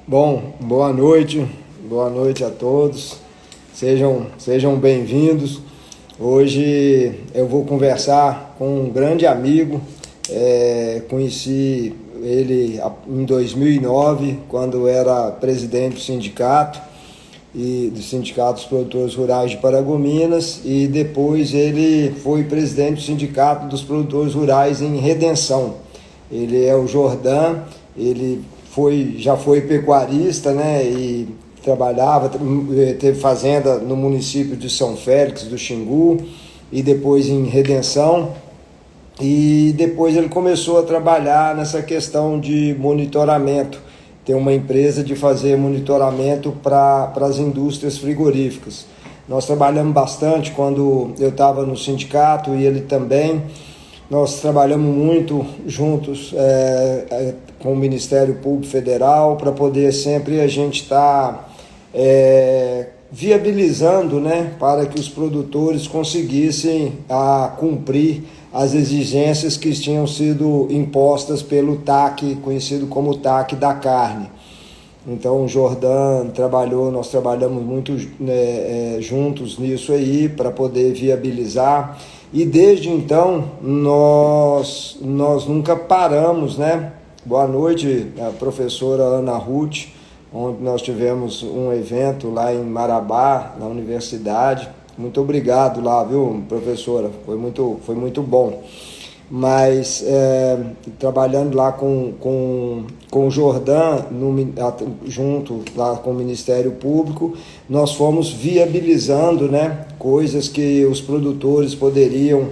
Bom, boa noite a todos, sejam bem-vindos. Hoje eu vou conversar com um grande amigo, conheci ele em 2009, quando era presidente do sindicato, e do Sindicato dos Produtores Rurais de Paragominas, e depois ele foi presidente do Sindicato dos Produtores Rurais em Redenção. Ele é o Jordan, ele já foi pecuarista, né, e trabalhava, teve fazenda no município de São Félix do Xingu e depois em Redenção. E depois ele começou a trabalhar nessa questão de monitoramento. Tem uma empresa de fazer monitoramento para as indústrias frigoríficas. Nós trabalhamos bastante quando eu estava no sindicato e ele também. Nós trabalhamos muito juntos com o Ministério Público Federal para poder sempre a gente estar viabilizando, né, para que os produtores conseguissem cumprir as exigências que tinham sido impostas pelo TAC, conhecido como TAC da carne. Então o Jordan nós trabalhamos muito juntos nisso aí para poder viabilizar. E desde então nós nunca paramos, né? Boa noite, a professora Ana Ruth, onde nós tivemos um evento lá em Marabá, na universidade. Muito obrigado lá, viu, professora? Foi muito bom. Mas trabalhando lá com o Jordan, junto lá com o Ministério Público, nós fomos viabilizando, né, coisas que os produtores poderiam,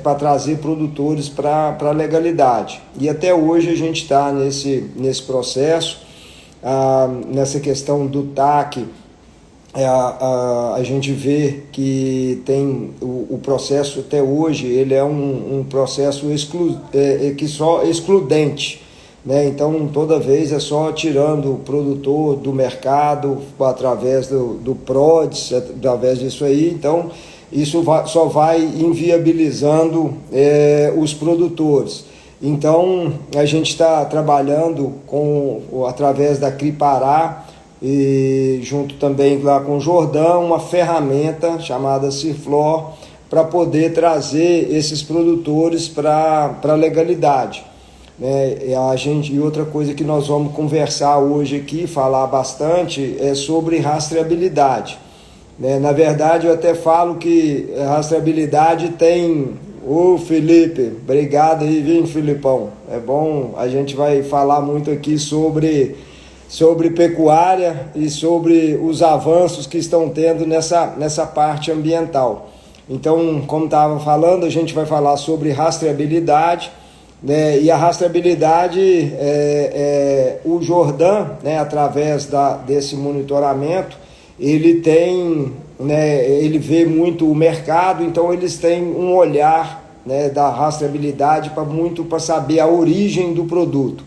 para trazer produtores para a legalidade. E até hoje a gente está nesse processo, nessa questão do TAC. A gente vê que tem o processo até hoje, ele é um processo que só excludente, né? Então toda vez é só tirando o produtor do mercado através do PRODES, através disso aí. Então isso só vai inviabilizando os produtores. Então a gente está trabalhando através da CRI-Pará, e junto também lá com o Jordão, uma ferramenta chamada Ciflor, para poder trazer esses produtores para a legalidade, né? E outra coisa que nós vamos conversar hoje aqui, falar bastante, é sobre rastreabilidade, né? Na verdade, eu até falo que a rastreabilidade tem... Ô Felipe, obrigado aí, viu, Filipão? É bom, a gente vai falar muito aqui sobre pecuária e sobre os avanços que estão tendo nessa parte ambiental. Então, como estava falando, a gente vai falar sobre rastreabilidade, né? E a rastreabilidade, o Jordan, né, através desse monitoramento, ele tem, né, ele vê muito o mercado, então eles têm um olhar, né, da rastreabilidade para saber a origem do produto.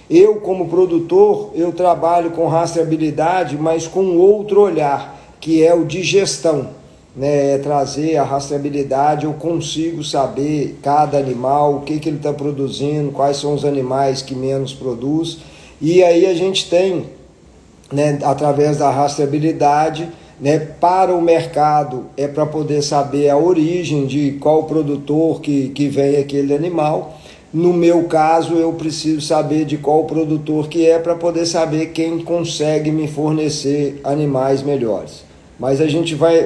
Eu, como produtor, eu trabalho com rastreabilidade, mas com outro olhar, que é o de gestão, né? Trazer a rastreabilidade, eu consigo saber cada animal, o que ele está produzindo, quais são os animais que menos produz. E aí a gente tem, né, através da rastreabilidade, né, para o mercado, para poder saber a origem de qual produtor que vem aquele animal. No meu caso, eu preciso saber de qual produtor que é para poder saber quem consegue me fornecer animais melhores. Mas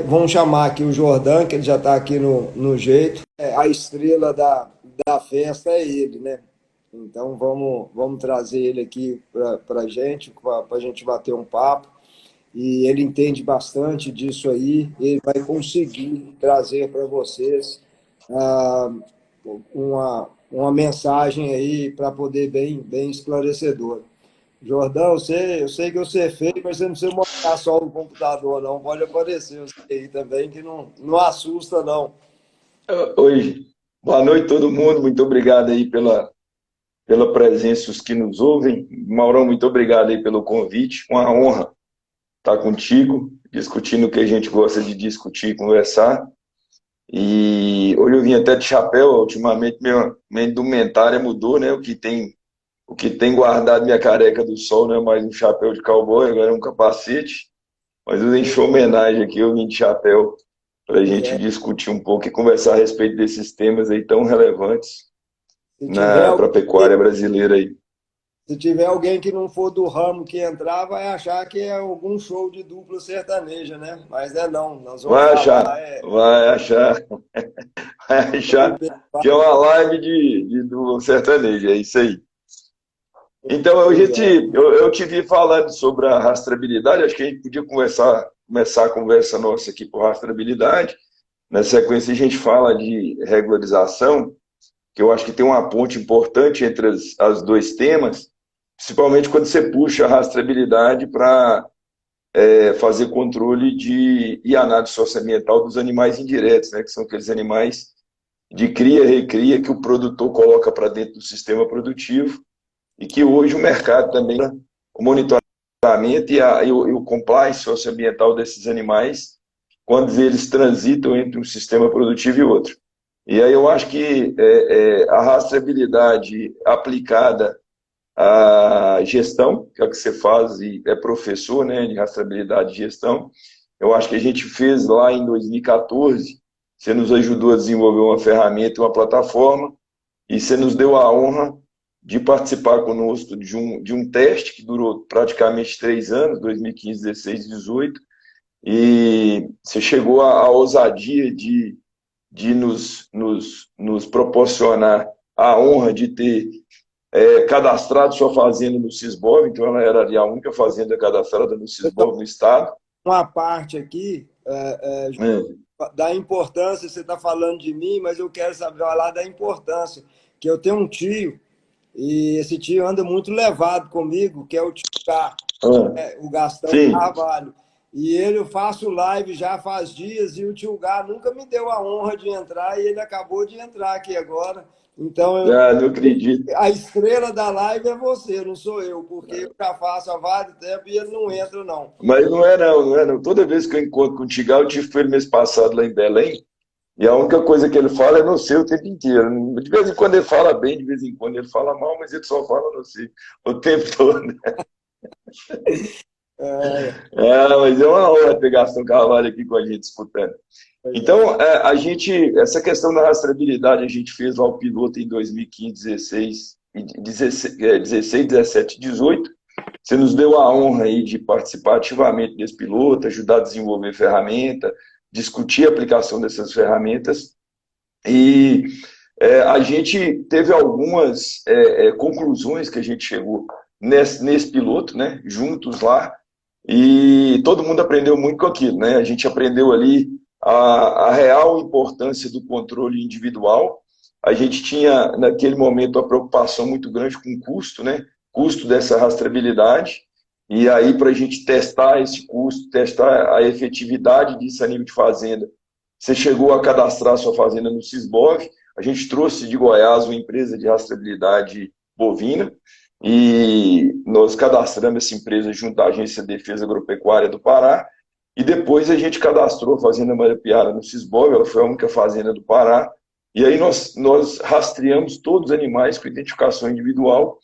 vamos chamar aqui o Jordan, que ele já está aqui no jeito. A estrela da festa é ele, né? Então vamos trazer ele aqui para a gente bater um papo. E ele entende bastante disso aí, ele vai conseguir trazer para vocês uma mensagem aí para poder bem esclarecedora. Jordão, eu sei que você é feio, mas você não precisa mostrar só no computador, não. Pode aparecer você aí também, que não assusta, não. Oi. Boa noite, todo mundo. Muito obrigado aí pela presença, os que nos ouvem. Maurão, muito obrigado aí pelo convite. Uma honra estar contigo, discutindo o que a gente gosta de discutir e conversar. E hoje eu vim até de chapéu. Ultimamente minha indumentária mudou, né? O que tem guardado minha careca do sol não é mais um chapéu de cowboy, agora é um capacete. Mas eu enchi homenagem aqui, eu vim de chapéu para a Pois gente é. discutir um pouco e conversar a respeito desses temas aí tão relevantes Se tiver para a alguém, pecuária brasileira aí. se tiver alguém que não for do ramo que entrar, vai achar que é algum show de dupla sertaneja, né? Mas é não. Nós vamos Vai falar achar, vai achar, vai sobre achar que é uma live do sertanejo, é isso aí. Então, pois é. eu te vi falando sobre a rastreabilidade, acho que a gente podia começar a conversa nossa aqui por rastreabilidade. Na sequência, a gente fala de regularização, que eu acho que tem uma ponte importante entre as dois temas, principalmente quando você puxa a rastreabilidade para fazer controle e análise socioambiental dos animais indiretos, né, que são aqueles animais de cria, recria, que o produtor coloca para dentro do sistema produtivo e que hoje o mercado também, o monitoramento e o compliance socioambiental desses animais, quando eles transitam entre um sistema produtivo e outro. E aí eu acho que a rastreabilidade aplicada à gestão, que é o que você faz e é professor, né, de rastreabilidade e gestão, eu acho que a gente fez lá em 2014, você nos ajudou a desenvolver uma ferramenta, uma plataforma, e você nos deu a honra de participar conosco de um teste que durou praticamente 3 anos, 2015, 16, 18, e você chegou à ousadia de nos proporcionar a honra de ter cadastrado sua fazenda no Sisbov, então ela era ali a única fazenda cadastrada no Então, Sisbov no estado. uma parte aqui É, da importância, você está falando de mim, mas eu quero saber falar da importância, que eu tenho um tio, e esse tio anda muito levado comigo, que é o tio Gá, o Gastão sim, Carvalho. E ele, eu faço live já faz dias, e o tio Gá nunca me deu a honra de entrar, e ele acabou de entrar aqui agora. Então, não acredito. a estrela da live é você, não sou eu, porque eu já faço há vários tempos e ele não entra, não. Mas não é não, não é não. Toda vez que eu encontro com o Tigal, eu tive com ele mês passado lá em Belém, e a única coisa que ele fala é no seu o tempo inteiro. De vez em quando ele fala bem, de vez em quando ele fala mal, mas ele só fala no seu o tempo todo. É, Mas é uma honra ter Gastão Carvalho aqui com a gente disputando. pois é. Então, essa questão da rastreabilidade, a gente fez lá o piloto em 2015, 16, 16, 17, 18. Você nos deu a honra aí de participar ativamente desse piloto, ajudar a desenvolver ferramenta, discutir a aplicação dessas ferramentas. E a gente teve algumas conclusões que a gente chegou nesse piloto, né, juntos lá, e todo mundo aprendeu muito com aquilo, né? A gente aprendeu ali a real importância do controle individual. A gente tinha, naquele momento, uma preocupação muito grande com o custo, né? Custo dessa rastreabilidade. E aí, para a gente testar esse custo, testar a efetividade disso a nível de fazenda, você chegou a cadastrar sua fazenda no Sisbov. A gente trouxe de Goiás uma empresa de rastreabilidade bovina, e nós cadastramos essa empresa junto à Agência de Defesa Agropecuária do Pará, e depois a gente cadastrou a Fazenda Maripiara no Sisbov, ela foi a única fazenda do Pará, e aí nós rastreamos todos os animais com identificação individual,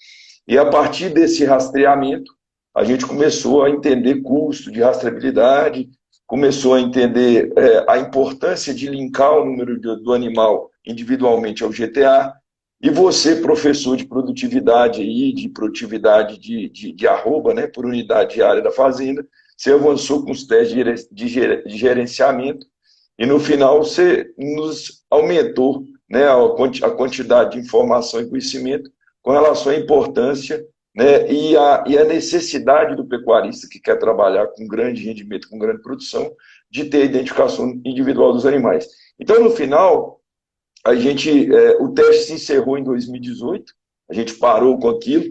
e a partir desse rastreamento, a gente começou a entender custo de rastreabilidade, começou a entender a importância de linkar o número do animal individualmente ao GTA, e você, professor de produtividade aí, de produtividade de arroba, né, por unidade diária da fazenda, você avançou com os testes de gerenciamento e no final você nos aumentou, né, a quantidade de informação e conhecimento com relação à importância, né, e a necessidade do pecuarista que quer trabalhar com grande rendimento, com grande produção, de ter a identificação individual dos animais. Então, no final, o teste se encerrou em 2018, a gente parou com aquilo.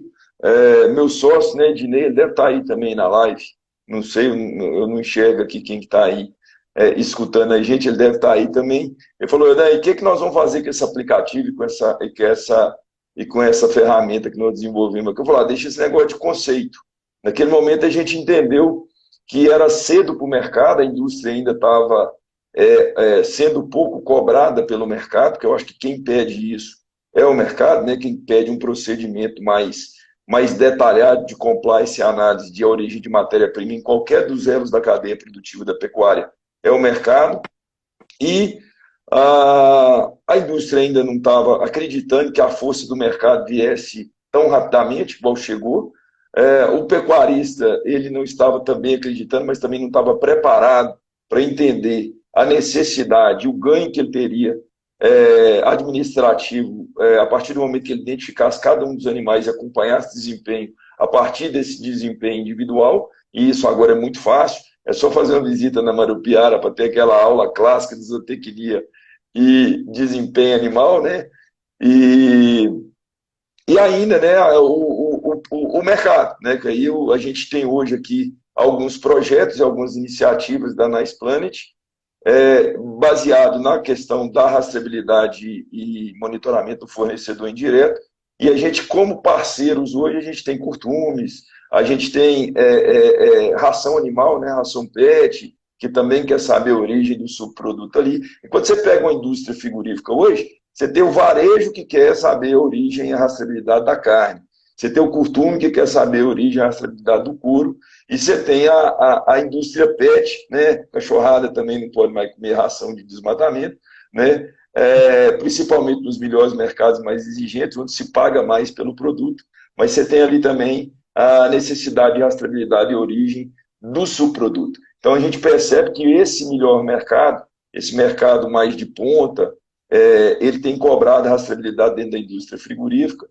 Meu sócio, né, Ednei, ele deve estar aí também na live, não sei, eu não enxergo aqui quem está aí, escutando a gente, ele deve estar aí também. Ele falou, o que nós vamos fazer com esse aplicativo e com essa ferramenta que nós desenvolvemos? Eu falei, deixa esse negócio de conceito. Naquele momento a gente entendeu que era cedo para o mercado, a indústria ainda estava sendo pouco cobrada pelo mercado, porque eu acho que quem pede isso é o mercado, né? Quem pede um procedimento mais detalhado de compliance e análise de origem de matéria-prima em qualquer dos elos da cadeia produtiva da pecuária é o mercado. E a indústria ainda não estava acreditando que a força do mercado viesse tão rapidamente, igual chegou. O pecuarista ele não estava também acreditando, mas também não estava preparado para entender a necessidade, o ganho que ele teria administrativo, a partir do momento que ele identificasse cada um dos animais e acompanhasse desempenho a partir desse desempenho individual, e isso agora é muito fácil, é só fazer uma visita na Marupiara para ter aquela aula clássica de zootecnia e desempenho animal, né? E ainda, né, o mercado, né? Que aí a gente tem hoje aqui alguns projetos e algumas iniciativas da Nice Planet, baseado na questão da rastreabilidade e monitoramento do fornecedor indireto. E a gente, como parceiros hoje, a gente tem curtumes, a gente tem ração animal, né, ração PET, que também quer saber a origem do subproduto ali. E quando você pega uma indústria frigorífica hoje, você tem o varejo que quer saber a origem e a rastreabilidade da carne. Você tem o curtume que quer saber a origem e a rastreabilidade do couro. E você tem a indústria PET, né? Cachorrada também não pode mais comer ração de desmatamento, né? Principalmente nos melhores mercados mais exigentes, onde se paga mais pelo produto. Mas você tem ali também a necessidade de rastreabilidade e origem do subproduto. Então a gente percebe que esse melhor mercado, esse mercado mais de ponta, ele tem cobrado a rastreabilidade dentro da indústria frigorífica,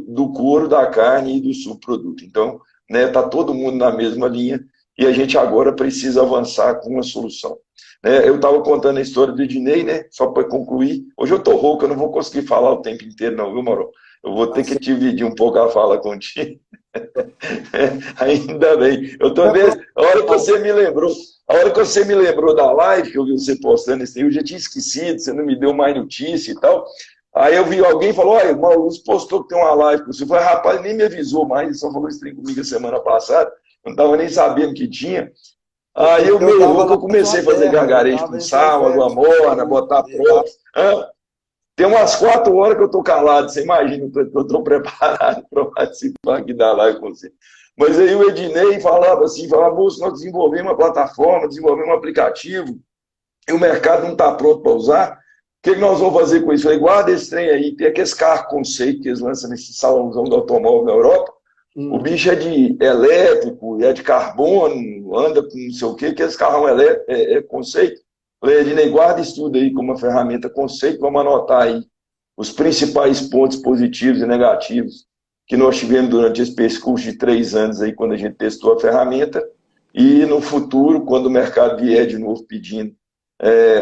do couro, da carne e do subproduto. Então, está todo mundo na mesma linha e a gente agora precisa avançar com uma solução. Eu estava contando a história do Ednei, né, só para concluir. Hoje eu estou rouco, eu não vou conseguir falar o tempo inteiro não, viu, Mauro? Eu vou ter que dividir um pouco a fala contigo. Ainda bem. Eu tô vendo, a hora que você me lembrou da live, que eu vi você postando isso aí, eu já tinha esquecido, você não me deu mais notícia e tal. Aí eu vi alguém falou, olha, o Maurício postou que tem uma live com você. Eu falei, rapaz, nem me avisou mais, ele só falou isso comigo a semana passada, eu não estava nem sabendo que tinha. Aí eu meio louco, eu comecei a fazer gargarejo com sal, água morna, botar pronto. Tem umas 4 horas que eu estou calado, você imagina, eu estou preparado para participar aqui da live com você. Mas aí o Ednei falava assim, moço, nós desenvolvemos uma plataforma, desenvolvemos um aplicativo, e o mercado não está pronto para usar, o que nós vamos fazer com isso? Eu falei, guarda esse trem aí, tem aqueles carros conceito que eles lançam nesse salãozão do automóvel na Europa, o bicho é de elétrico, é de carbono, anda com não sei o quê, aqueles carrão conceito. Falei, Ednei, guarda isso tudo aí como uma ferramenta conceito, vamos anotar aí os principais pontos positivos e negativos que nós tivemos durante esse percurso de 3 anos aí, quando a gente testou a ferramenta, e no futuro, quando o mercado vier de novo pedindo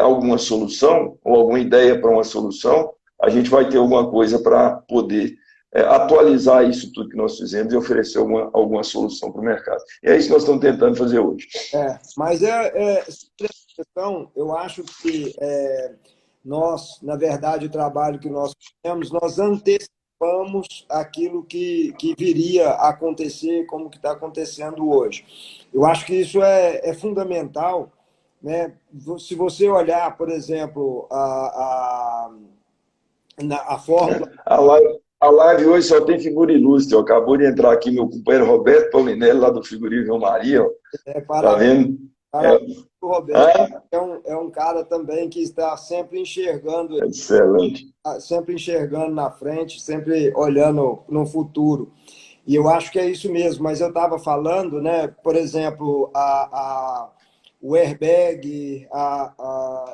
alguma solução, ou alguma ideia para uma solução, a gente vai ter alguma coisa para poder atualizar isso tudo que nós fizemos e oferecer alguma solução para o mercado. E é isso que nós estamos tentando fazer hoje. Mas questão, eu acho que nós, na verdade, o trabalho que nós fizemos, nós antecipamos aquilo que viria a acontecer, como que está acontecendo hoje. Eu acho que isso é fundamental, né? Se você olhar, por exemplo, a fórmula... A live hoje só tem figura ilustre. Acabou de entrar aqui meu companheiro Roberto Paulinelli, lá do Frigorífico Maria. Tá vendo? O Roberto é um cara também que está sempre enxergando. Excelente. Sempre enxergando na frente, sempre olhando no futuro. E eu acho que é isso mesmo. Mas eu estava falando, né? Por exemplo, o airbag,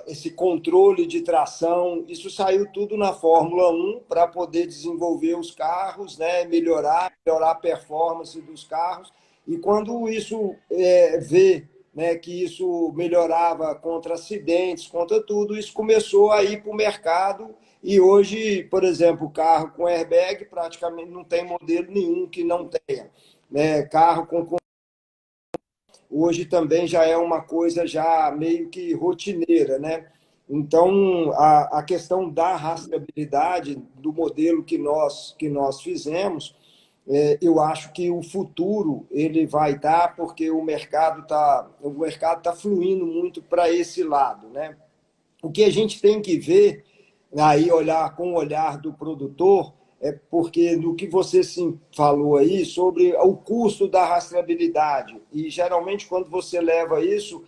esse controle de tração, isso saiu tudo na Fórmula 1 para poder desenvolver os carros, né? melhorar a performance dos carros. E quando isso vê, né, que isso melhorava contra acidentes, contra tudo, isso começou a ir para o mercado. E hoje, por exemplo, o carro com airbag praticamente não tem modelo nenhum que não tenha. Né? Carro com hoje também já é uma coisa já meio que rotineira, né? Então, a questão da rastreabilidade do modelo que nós fizemos, eu acho que o futuro ele vai dar, porque o mercado tá fluindo muito para esse lado, né? O que a gente tem que ver, aí olhar com o olhar do produtor, é porque do que você sim falou aí sobre o custo da rastreabilidade. E geralmente quando você leva isso,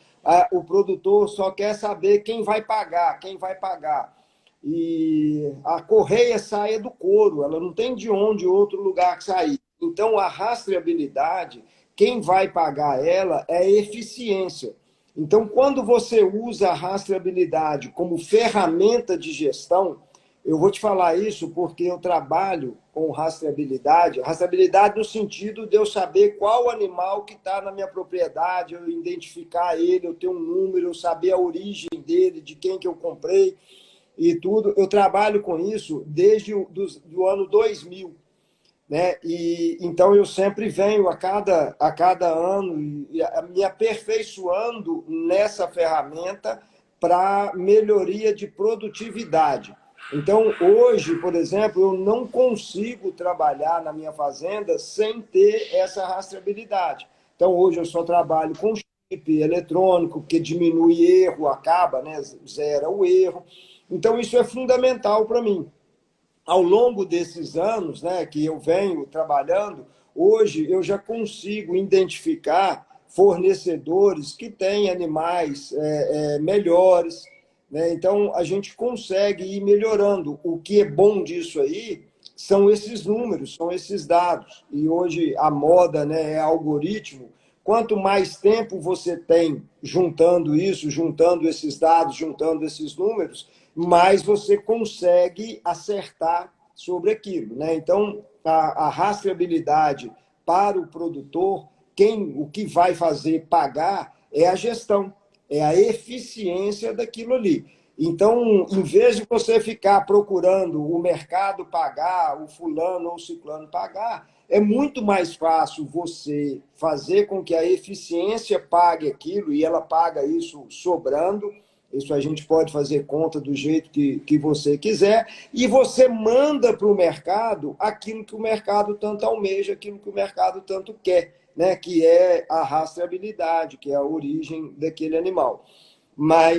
o produtor só quer saber quem vai pagar, quem vai pagar. E a correia sai do couro, ela não tem de onde outro lugar sair. Então a rastreabilidade, quem vai pagar ela é a eficiência. Então, quando você usa a rastreabilidade como ferramenta de gestão, eu vou te falar isso porque eu trabalho com rastreabilidade no sentido de eu saber qual animal que está na minha propriedade, eu identificar ele, eu ter um número, eu saber a origem dele, de quem que eu comprei e tudo. Eu trabalho com isso desde do ano 2000, né? E então eu sempre venho a cada ano me aperfeiçoando nessa ferramenta para melhoria de produtividade. Então, hoje, por exemplo, eu não consigo trabalhar na minha fazenda sem ter essa rastreabilidade. Então, hoje eu só trabalho com chip eletrônico, que diminui erro, acaba, né, zera o erro. Então, isso é fundamental para mim. Ao longo desses anos, né, que eu venho trabalhando, hoje eu já consigo identificar fornecedores que têm animais melhores, né? Então a gente consegue ir melhorando. O que é bom disso aí são esses números, são esses dados. E hoje a moda, né, é algoritmo. Quanto mais tempo você tem juntando isso, juntando esses dados, juntando esses números, mais você consegue acertar sobre aquilo, né? Então, a rastreabilidade para o produtor, o que vai fazer pagar é a gestão, é a eficiência daquilo ali. Então, em vez de você ficar procurando o mercado pagar, o fulano ou o ciclano pagar, é muito mais fácil você fazer com que a eficiência pague aquilo, e ela paga isso sobrando. Isso a gente pode fazer conta do jeito que você quiser, e você manda para o mercado aquilo que o mercado tanto almeja, aquilo que o mercado tanto quer, né? Que é a rastreabilidade, que é a origem daquele animal. A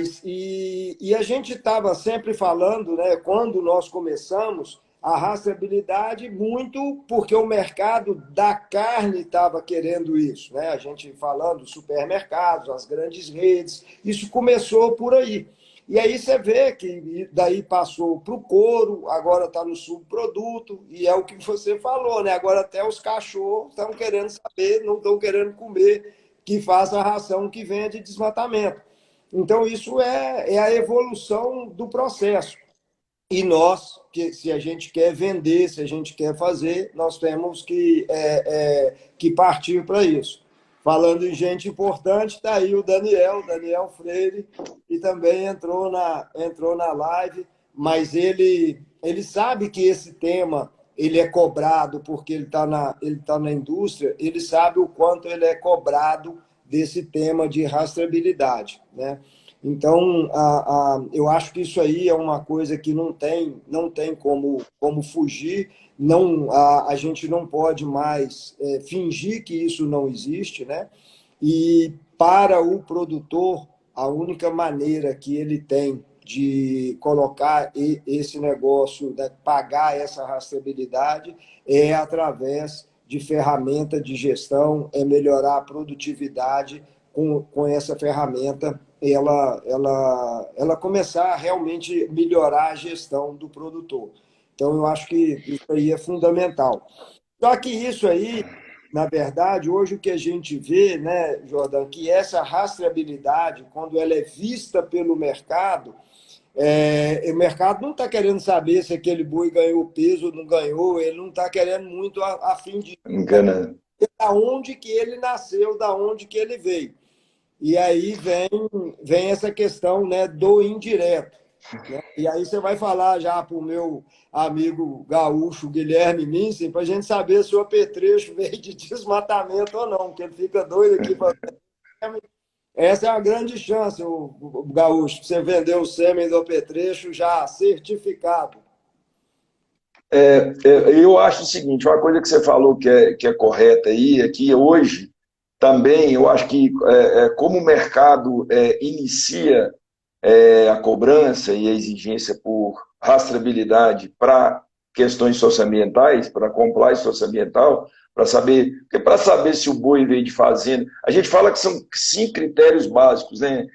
gente estava sempre falando, né, quando nós começamos, a rastreabilidade muito porque o mercado da carne estava querendo isso, né? A gente falando supermercados, as grandes redes, isso começou por aí. E aí você vê que daí passou para o couro, agora está no subproduto, e é o que você falou, né? Agora até os cachorros estão querendo saber, não estão querendo comer, que faça a ração que venha de desmatamento. Então, isso é a evolução do processo. E nós, se a gente quer vender, se a gente quer fazer, nós temos que partir para isso. Falando em gente importante, está aí o Daniel Freire, que também entrou na live, mas ele sabe que esse tema ele é cobrado porque ele tá na indústria, ele sabe o quanto ele é cobrado desse tema de rastreabilidade, né? Então, eu acho que isso aí é uma coisa que não tem como fugir, não, a gente não pode mais fingir que isso não existe, né? E para o produtor, a única maneira que ele tem de colocar esse negócio, de pagar essa rastreabilidade, é através de ferramenta de gestão, é melhorar a produtividade com essa ferramenta, ela começar a realmente melhorar a gestão do produtor. Então, eu acho que isso aí é fundamental. Só que isso aí, na verdade, hoje o que a gente vê, né, Jordan, que essa rastreabilidade, quando ela é vista pelo mercado, o mercado não está querendo saber se aquele boi ganhou peso ou não ganhou, ele não está querendo muito a fim de Engana. da onde que ele nasceu, da onde que ele veio. E aí vem essa questão, né, do indireto, né? E aí você vai falar já para o meu amigo gaúcho Guilherme Minsen, para a gente saber se o apetrecho veio de desmatamento ou não, porque ele fica doido aqui. Essa é a grande chance, o Gaúcho, você vender o sêmen do apetrecho já certificado. Eu acho o seguinte, uma coisa que você falou que é correta aí, é que hoje também eu acho que como o mercado inicia a cobrança e a exigência por rastreabilidade para questões socioambientais, para compliance socioambiental, para saber se o boi veio de fazenda. A gente fala que são 5 critérios básicos, né,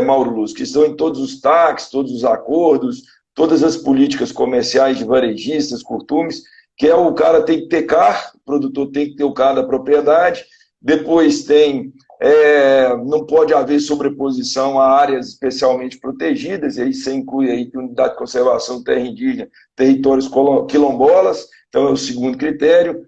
Mauro Luz, que estão em todos os TACs, todos os acordos, todas as políticas comerciais de varejistas, curtumes, que é o cara tem que ter CAR, o produtor tem que ter o CAR da propriedade, depois tem não pode haver sobreposição a áreas especialmente protegidas, e aí você inclui aí unidade de conservação terra indígena, territórios quilombolas, então é o segundo critério.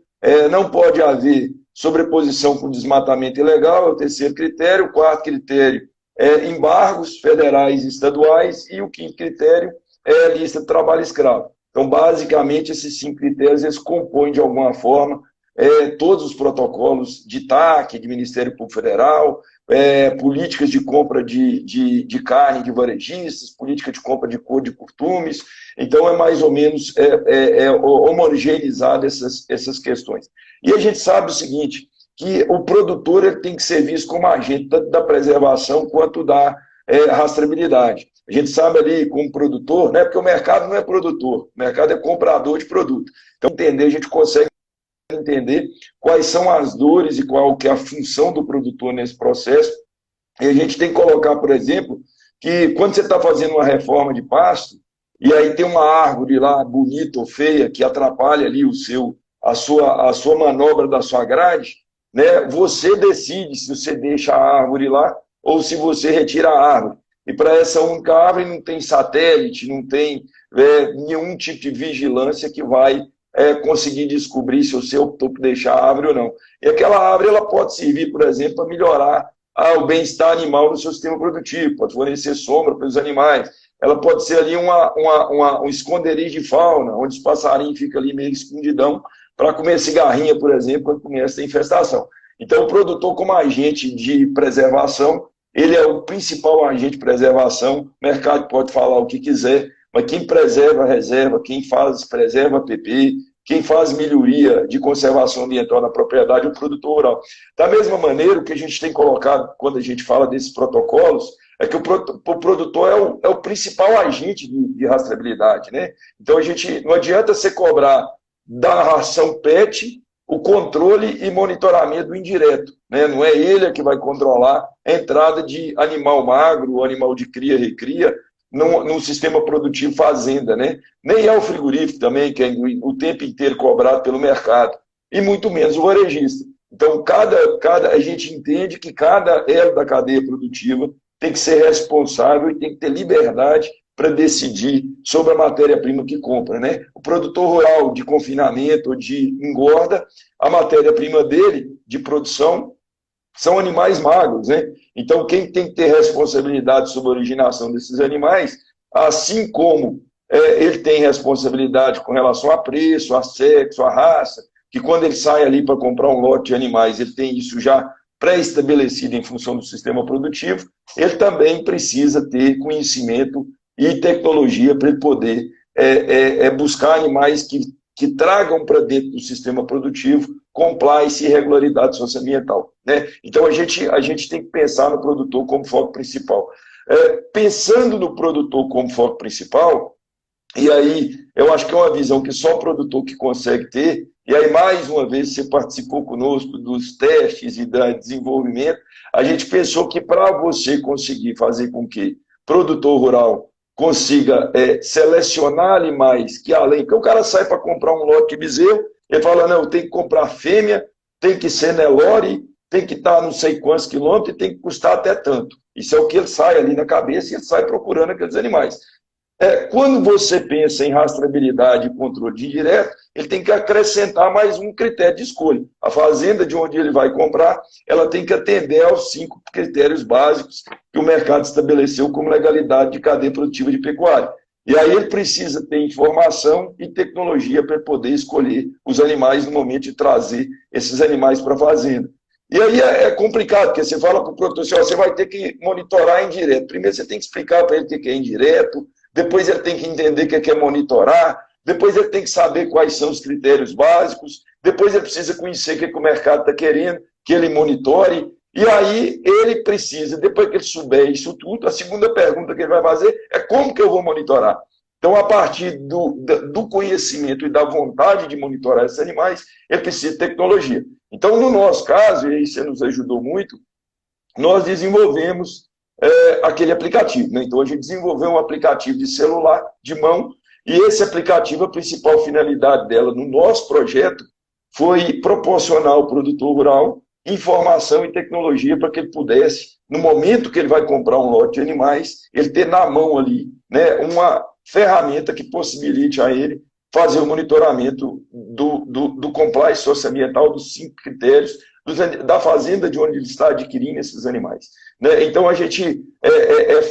Não pode haver sobreposição com desmatamento ilegal, é o terceiro critério. O quarto critério é embargos federais e estaduais, e o quinto critério é a lista de trabalho escravo. Então, basicamente, esses 5 critérios eles compõem, de alguma forma, todos os protocolos de TAC, de Ministério Público Federal, políticas de compra de carne de varejistas, política de compra de couro de curtumes. Então, é mais ou menos homogeneizado essas questões. E a gente sabe o seguinte, que o produtor ele tem que ser visto como agente tanto da preservação quanto da rastreabilidade. A gente sabe ali, como produtor, né, porque o mercado não é produtor, o mercado é comprador de produto. Então, entender, a gente consegue entender quais são as dores e qual que é a função do produtor nesse processo. E a gente tem que colocar, por exemplo, que quando você está fazendo uma reforma de pasto, e aí tem uma árvore lá, bonita ou feia, que atrapalha ali a sua manobra da sua grade, né? Você decide se você deixa a árvore lá ou se você retira a árvore. E para essa única árvore não tem satélite, não tem nenhum tipo de vigilância que vai conseguir descobrir se você optou por deixar a árvore ou não. E aquela árvore ela pode servir, por exemplo, para melhorar o bem-estar animal no seu sistema produtivo, pode fornecer sombra para os animais. Ela pode ser ali um esconderijo de fauna, onde os passarinhos ficam ali meio escondidão para comer cigarrinha, por exemplo, quando começa a infestação. Então, o produtor, como agente de preservação, ele é o principal agente de preservação. O mercado pode falar o que quiser, mas quem preserva, reserva, quem faz, preserva PP, quem faz melhoria de conservação ambiental na propriedade é o produtor rural. Da mesma maneira, o que a gente tem colocado quando a gente fala desses protocolos é que o produtor é o principal agente de rastreabilidade, né? Então, não adianta você cobrar da ração PET o controle e monitoramento indireto, né? Não é ele que vai controlar a entrada de animal magro, animal de cria, recria, num sistema produtivo fazenda, né? Nem é o frigorífico também, que é o tempo inteiro cobrado pelo mercado, e muito menos o varejista. Então, a gente entende que cada elo da cadeia produtiva tem que ser responsável e tem que ter liberdade para decidir sobre a matéria-prima que compra, né? O produtor rural de confinamento ou de engorda, a matéria-prima dele, de produção, são animais magros, né? Então, quem tem que ter responsabilidade sobre a originação desses animais, assim como ele tem responsabilidade com relação a preço, a sexo, a raça, que quando ele sai ali para comprar um lote de animais, ele tem isso já pré-estabelecido em função do sistema produtivo, ele também precisa ter conhecimento e tecnologia para ele poder buscar animais que tragam para dentro do sistema produtivo compliance e regularidade socioambiental, né? Então, a gente tem que pensar no produtor como foco principal. Pensando no produtor como foco principal, e aí eu acho que é uma visão que só o produtor que consegue ter, e aí, mais uma vez, você participou conosco dos testes e do desenvolvimento, a gente pensou que para você conseguir fazer com que produtor rural consiga selecionar animais que além... Porque o cara sai para comprar um lote de bezerro, ele fala, não, tem que comprar fêmea, tem que ser Nelore, tem que estar não sei quantos quilômetros e tem que custar até tanto. Isso é o que ele sai ali na cabeça e ele sai procurando aqueles animais. Quando você pensa em rastreabilidade e controle de indireto, ele tem que acrescentar mais um critério de escolha. A fazenda de onde ele vai comprar, ela tem que atender aos 5 critérios básicos que o mercado estabeleceu como legalidade de cadeia produtiva de pecuária. E aí ele precisa ter informação e tecnologia para poder escolher os animais no momento de trazer esses animais para a fazenda. E aí é complicado, porque você fala para o produtor assim, ó, você vai ter que monitorar indireto. Primeiro você tem que explicar para ele o que é indireto, depois ele tem que entender o que é monitorar, depois ele tem que saber quais são os critérios básicos, depois ele precisa conhecer o que o mercado está querendo, que ele monitore, e aí ele precisa, depois que ele souber isso tudo, a segunda pergunta que ele vai fazer é como que eu vou monitorar? Então, a partir do conhecimento e da vontade de monitorar esses animais, ele precisa de tecnologia. Então, no nosso caso, e aí você nos ajudou muito, nós desenvolvemos aquele aplicativo. Né? Então, a gente desenvolveu um aplicativo de celular, de mão, e esse aplicativo, a principal finalidade dela no nosso projeto foi proporcionar ao produtor rural informação e tecnologia para que ele pudesse, no momento que ele vai comprar um lote de animais, ele ter na mão ali, né, uma ferramenta que possibilite a ele fazer o monitoramento do compliance socioambiental, dos 5 critérios da fazenda de onde ele está adquirindo esses animais. Né? Então, a gente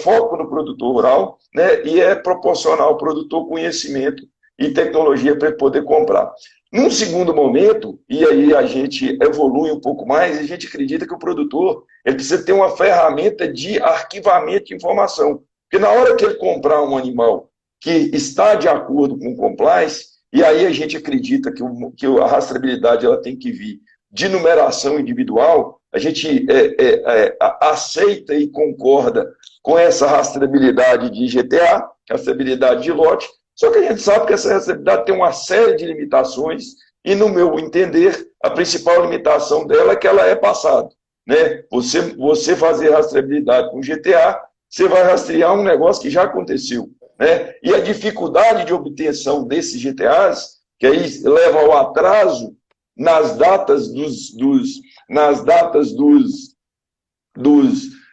foco no produtor rural, né, e proporcionar ao produtor conhecimento e tecnologia para ele poder comprar. Num segundo momento, e aí a gente evolui um pouco mais, a gente acredita que o produtor ele precisa ter uma ferramenta de arquivamento de informação. Porque na hora que ele comprar um animal que está de acordo com o compliance, e aí a gente acredita que a rastreabilidade ela tem que vir de numeração individual, a gente aceita e concorda com essa rastreabilidade de GTA, rastreabilidade de lote, só que a gente sabe que essa rastreabilidade tem uma série de limitações e, no meu entender, a principal limitação dela é que ela é passada. Né? Você fazer rastreabilidade com GTA, você vai rastrear um negócio que já aconteceu. Né? E a dificuldade de obtenção desses GTAs, que aí leva ao atraso nas datas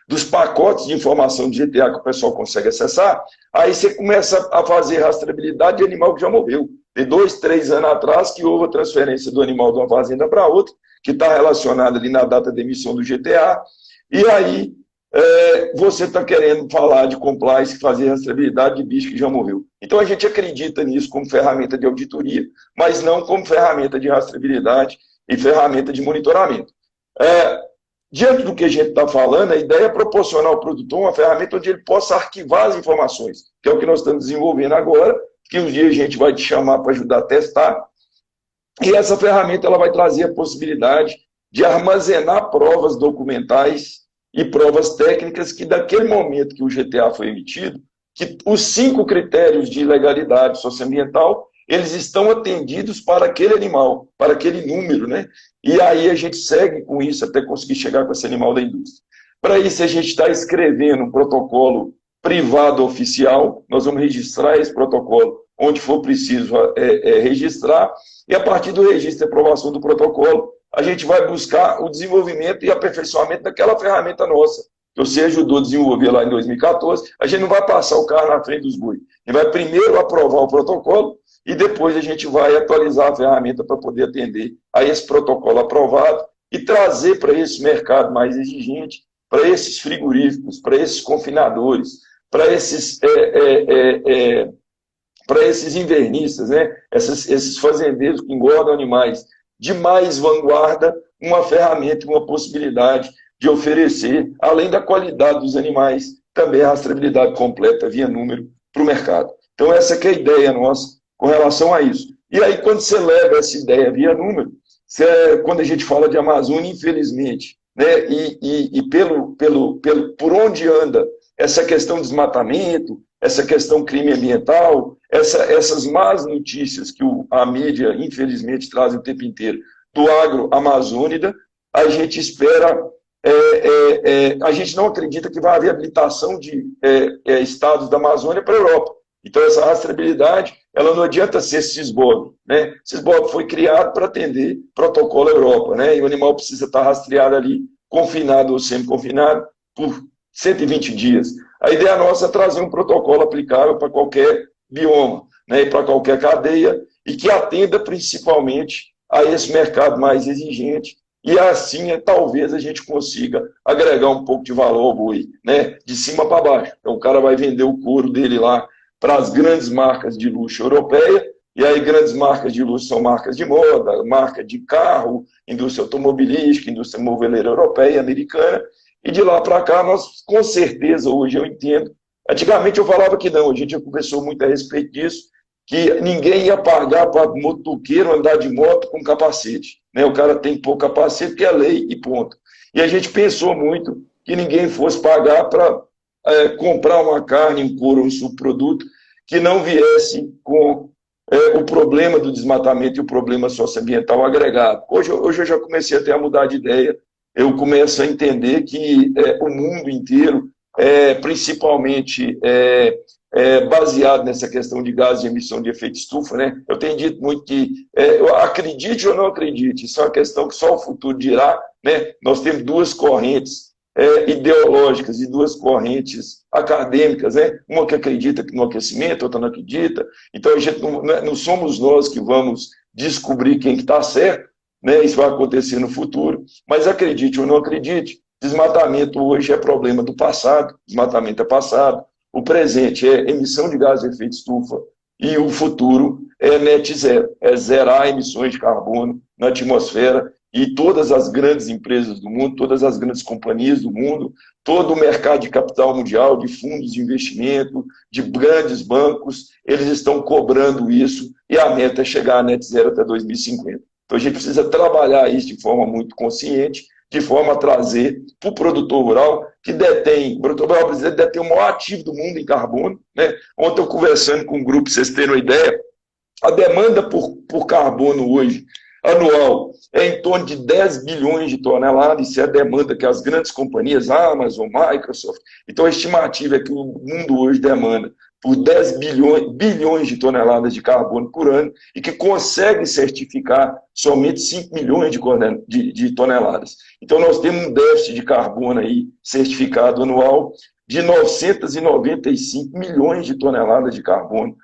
dos pacotes de informação de GTA que o pessoal consegue acessar, aí você começa a fazer rastreabilidade de animal que já morreu. De 2, 3 anos atrás, que houve a transferência do animal de uma fazenda para outra, que está relacionada ali na data de emissão do GTA, e aí você está querendo falar de compliance, fazer rastreabilidade de bicho que já morreu. Então a gente acredita nisso como ferramenta de auditoria, mas não como ferramenta de rastreabilidade e ferramenta de monitoramento. Diante do que a gente está falando, a ideia é proporcionar ao produtor uma ferramenta onde ele possa arquivar as informações, que é o que nós estamos desenvolvendo agora, que um dia a gente vai te chamar para ajudar a testar. E essa ferramenta ela vai trazer a possibilidade de armazenar provas documentais e provas técnicas que, daquele momento que o GTA foi emitido, que os 5 critérios de legalidade socioambiental, eles estão atendidos para aquele animal, para aquele número, né? E aí a gente segue com isso até conseguir chegar com esse animal da indústria. Para isso, a gente está escrevendo um protocolo privado oficial, nós vamos registrar esse protocolo onde for preciso registrar, e a partir do registro e aprovação do protocolo, a gente vai buscar o desenvolvimento e aperfeiçoamento daquela ferramenta nossa, que você ajudou a desenvolver lá em 2014, a gente não vai passar o carro na frente dos bois. A gente vai primeiro aprovar o protocolo e depois a gente vai atualizar a ferramenta para poder atender a esse protocolo aprovado e trazer para esse mercado mais exigente, para esses frigoríficos, para esses confinadores, para esses invernistas, né? Esses fazendeiros que engordam animais de mais vanguarda, uma ferramenta, uma possibilidade de oferecer, além da qualidade dos animais, também a rastreabilidade completa via número para o mercado. Então, essa que é a ideia nossa com relação a isso. E aí, quando você leva essa ideia via número, quando a gente fala de Amazônia, infelizmente, né, por onde anda essa questão de desmatamento, essa questão crime ambiental, essas más notícias que a mídia, infelizmente, traz o tempo inteiro do agro-amazônida, a gente espera, a gente não acredita que vai haver habilitação de estados da Amazônia para a Europa. Então, essa rastreabilidade, ela não adianta ser CISBOB, né? CISBOB foi criado para atender protocolo Europa, né? E o animal precisa estar rastreado ali, confinado ou semi-confinado, por 120 dias. A ideia nossa é trazer um protocolo aplicável para qualquer bioma, né, e para qualquer cadeia, e que atenda principalmente a esse mercado mais exigente, e assim talvez a gente consiga agregar um pouco de valor ao boi, né, de cima para baixo. Então o cara vai vender o couro dele lá para as grandes marcas de luxo europeia, E aí grandes marcas de luxo são marcas de moda, marca de carro, indústria automobilística, indústria moveleira europeia e americana. E de lá para cá, nós, com certeza, hoje eu entendo. Antigamente eu falava que não, a gente já conversou muito a respeito disso, que ninguém ia pagar para motoqueiro andar de moto com capacete. Né? O cara tem que pôr capacete, que é lei e ponto. E a gente pensou muito que ninguém fosse pagar para comprar uma carne, um couro, um subproduto que não viesse com o problema do desmatamento e o problema socioambiental agregado. Hoje eu já comecei até a mudar de ideia. Eu começo a entender que o mundo inteiro, principalmente baseado nessa questão de gases de emissão de efeito estufa, né? Eu tenho dito muito que, eu acredite ou não acredite, isso é uma questão que só o futuro dirá, né? Nós temos duas correntes ideológicas e duas correntes acadêmicas, né? Uma que acredita no aquecimento, outra não acredita. Então, a gente não somos nós que vamos descobrir quem que está certo, né? Isso vai acontecer no futuro, mas acredite ou não acredite, desmatamento hoje é problema do passado, desmatamento é passado, o presente é emissão de gases de efeito estufa e o futuro é net zero, é zerar emissões de carbono na atmosfera. E todas as grandes empresas do mundo, todas as grandes companhias do mundo, todo o mercado de capital mundial, de fundos de investimento, de grandes bancos, eles estão cobrando isso e a meta é chegar a net zero até 2050. Então a gente precisa trabalhar isso de forma muito consciente, de forma a trazer para o produtor rural, que detém, o produtor rural brasileiro detém o maior ativo do mundo em carbono. Né? Ontem eu conversando com um grupo, para vocês terem uma ideia, a demanda por carbono hoje, anual, é em torno de 10 bilhões de toneladas, isso é a demanda que as grandes companhias, Amazon, Microsoft, então a estimativa é que o mundo hoje demanda por 10 bilhões de toneladas de carbono por ano e que consegue certificar somente 5 milhões de toneladas. Então nós temos um déficit de carbono aí certificado anual de 995 milhões de toneladas de carbono,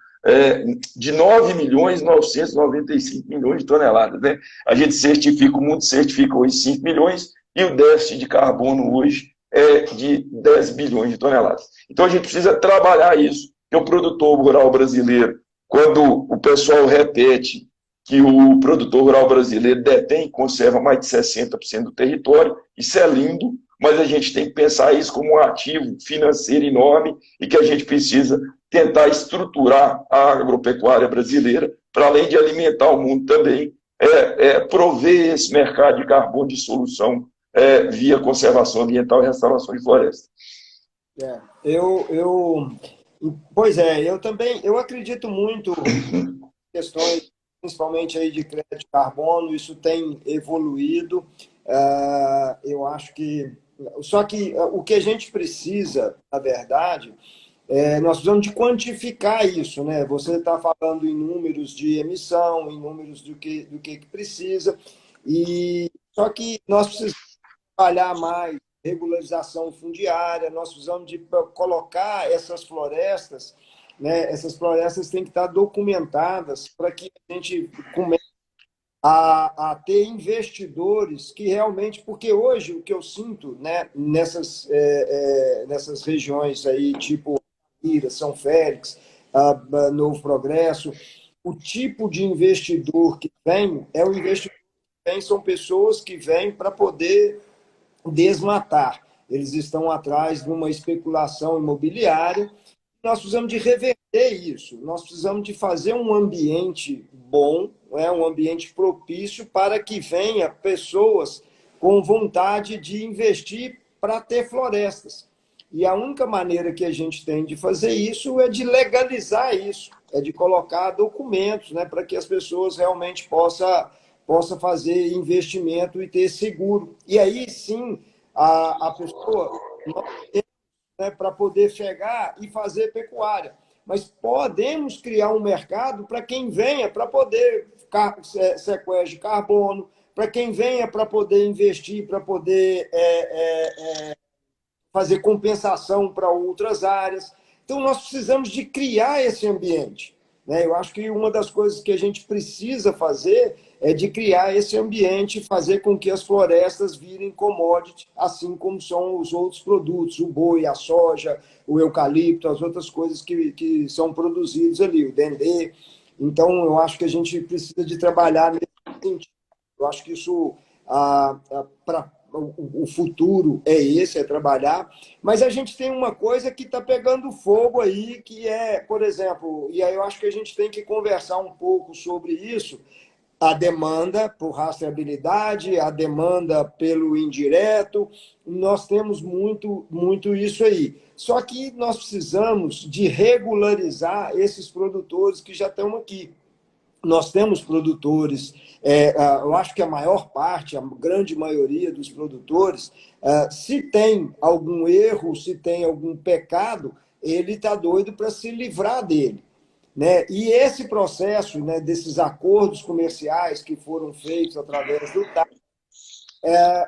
de 9 milhões 995 milhões de toneladas. Né? A gente certifica, o mundo certifica hoje 5 milhões e o déficit de carbono hoje é de 10 bilhões de toneladas. Então a gente precisa trabalhar isso, que o produtor rural brasileiro, quando o pessoal repete que o produtor rural brasileiro detém e conserva mais de 60% do território, isso é lindo, mas a gente tem que pensar isso como um ativo financeiro enorme e que a gente precisa tentar estruturar a agropecuária brasileira, para além de alimentar o mundo também, prover esse mercado de carbono de solução via conservação ambiental e restauração de floresta. Pois é, eu também, eu acredito muito em questões, principalmente aí de crédito de carbono, isso tem evoluído, eu acho que, só que o que a gente precisa, na verdade, nós precisamos de quantificar isso, né? Você está falando em números de emissão, em números do que precisa, e só que nós precisamos trabalhar mais regularização fundiária, nós precisamos de colocar essas florestas, né? Essas florestas têm que estar documentadas para que a gente comece a ter investidores que realmente, porque hoje o que eu sinto, né, nessas regiões aí, tipo São Félix, Novo Progresso, o tipo de investidor que vem é o investidor que vem, são pessoas que vêm para poder desmatar. Eles estão atrás de uma especulação imobiliária. Nós precisamos de reverter isso. Nós precisamos de fazer um ambiente bom, um ambiente propício para que venha pessoas com vontade de investir para ter florestas. E a única maneira que a gente tem de fazer isso é de legalizar isso, é de colocar documentos, né, para que as pessoas realmente possa fazer investimento e ter seguro. E aí sim a pessoa, né, para poder chegar e fazer pecuária. Mas podemos criar um mercado para quem venha para poder sequestro de carbono, para quem venha para poder investir, para poder fazer compensação para outras áreas. Então, nós precisamos de criar esse ambiente. Né? Eu acho que uma das coisas que a gente precisa fazer é de criar esse ambiente e fazer com que as florestas virem commodity, assim como são os outros produtos, o boi, a soja, o eucalipto, as outras coisas que são produzidos ali, o dendê. Então, eu acho que a gente precisa de trabalhar nesse sentido. Eu acho que isso, para o futuro é esse, é trabalhar. Mas a gente tem uma coisa que está pegando fogo aí, que é, por exemplo, e aí eu acho que a gente tem que conversar um pouco sobre isso, a demanda por rastreabilidade, a demanda pelo indireto, nós temos muito isso aí. Só que nós precisamos de regularizar esses produtores que já estão aqui. Nós temos produtores, eu acho que a maior parte, a grande maioria dos produtores, se tem algum erro, se tem algum pecado, ele está doido para se livrar dele. Né? E esse processo, né, desses acordos comerciais que foram feitos através do TAC,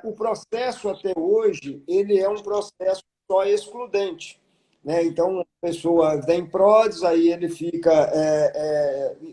o processo até hoje ele é um processo só excludente. Né? Então, a pessoa tem PRODES, aí ele fica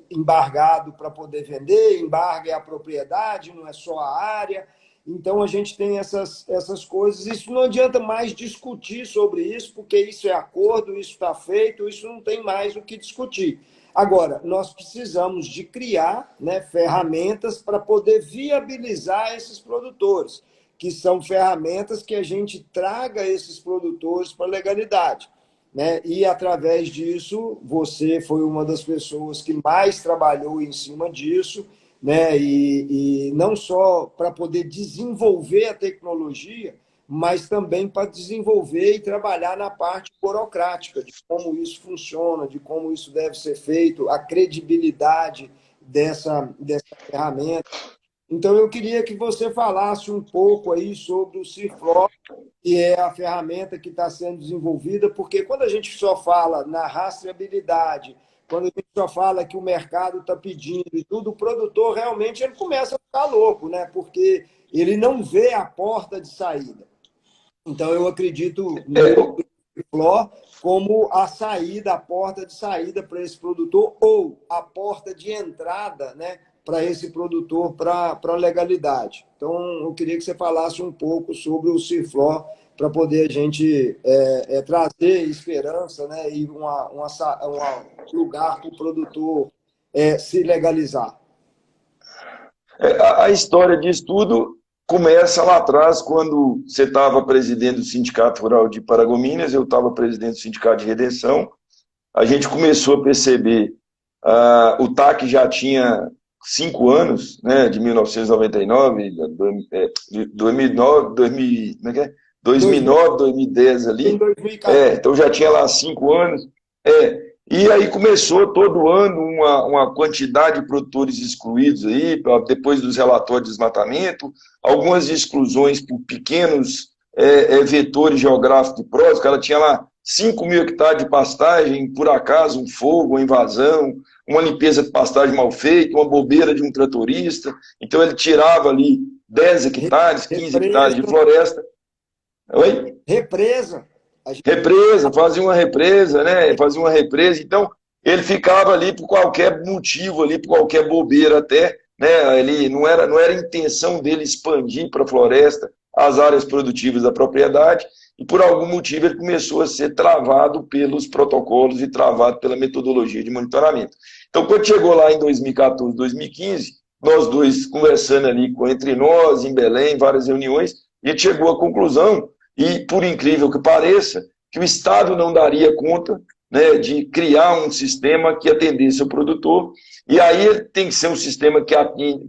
embargado para poder vender, embarga é a propriedade, não é só a área. Então, a gente tem essas coisas. Isso não adianta mais discutir sobre isso, porque isso é acordo, isso está feito, isso não tem mais o que discutir. Agora, nós precisamos de criar, né, ferramentas para poder viabilizar esses produtores, que são ferramentas que a gente traga esses produtores para a legalidade. Né? E, através disso, você foi uma das pessoas que mais trabalhou em cima disso, né? E não só para poder desenvolver a tecnologia, mas também para desenvolver e trabalhar na parte burocrática, de como isso funciona, de como isso deve ser feito, a credibilidade dessa ferramenta. Então, eu queria que você falasse um pouco aí sobre o Cifró, que é a ferramenta que está sendo desenvolvida, porque quando a gente só fala na rastreabilidade, quando a gente só fala que o mercado está pedindo e tudo, o produtor realmente ele começa a ficar louco, né? Porque ele não vê a porta de saída. Então, eu acredito no Cifró como a saída, a porta de saída para esse produtor, ou a porta de entrada, né, para esse produtor para a legalidade. Então, eu queria que você falasse um pouco sobre o Cifró, para poder a gente trazer esperança, né, e um lugar para o produtor se legalizar. A história disso tudo começa lá atrás, quando você estava presidente do Sindicato Rural de Paragominas, eu estava presidente do Sindicato de Redenção. A gente começou a perceber, o TAC já tinha 5 anos, né, de 1999, 2009, 2010 ali. 2014. Então já tinha lá 5 anos. E aí começou todo ano uma quantidade de produtores excluídos aí, depois dos relatórios de desmatamento, algumas exclusões por pequenos vetores geográficos de PRODES. O cara tinha lá 5.000 hectares de pastagem, por acaso um fogo, uma invasão, uma limpeza de pastagem mal feita, uma bobeira de um tratorista. Então ele tirava ali 10 hectares, 15 hectares de floresta. Oi? Represa. Represa, fazia uma represa, né? Fazia uma represa. Então, ele ficava ali por qualquer motivo, ali, por qualquer bobeira até, né? Ele não era a intenção dele expandir para a floresta as áreas produtivas da propriedade, e por algum motivo ele começou a ser travado pelos protocolos e travado pela metodologia de monitoramento. Então, quando chegou lá em 2014, 2015, nós dois conversando ali entre nós, em Belém, em várias reuniões, a gente chegou à conclusão, e por incrível que pareça, que o Estado não daria conta, né, de criar um sistema que atendesse o produtor, e aí tem que ser um sistema que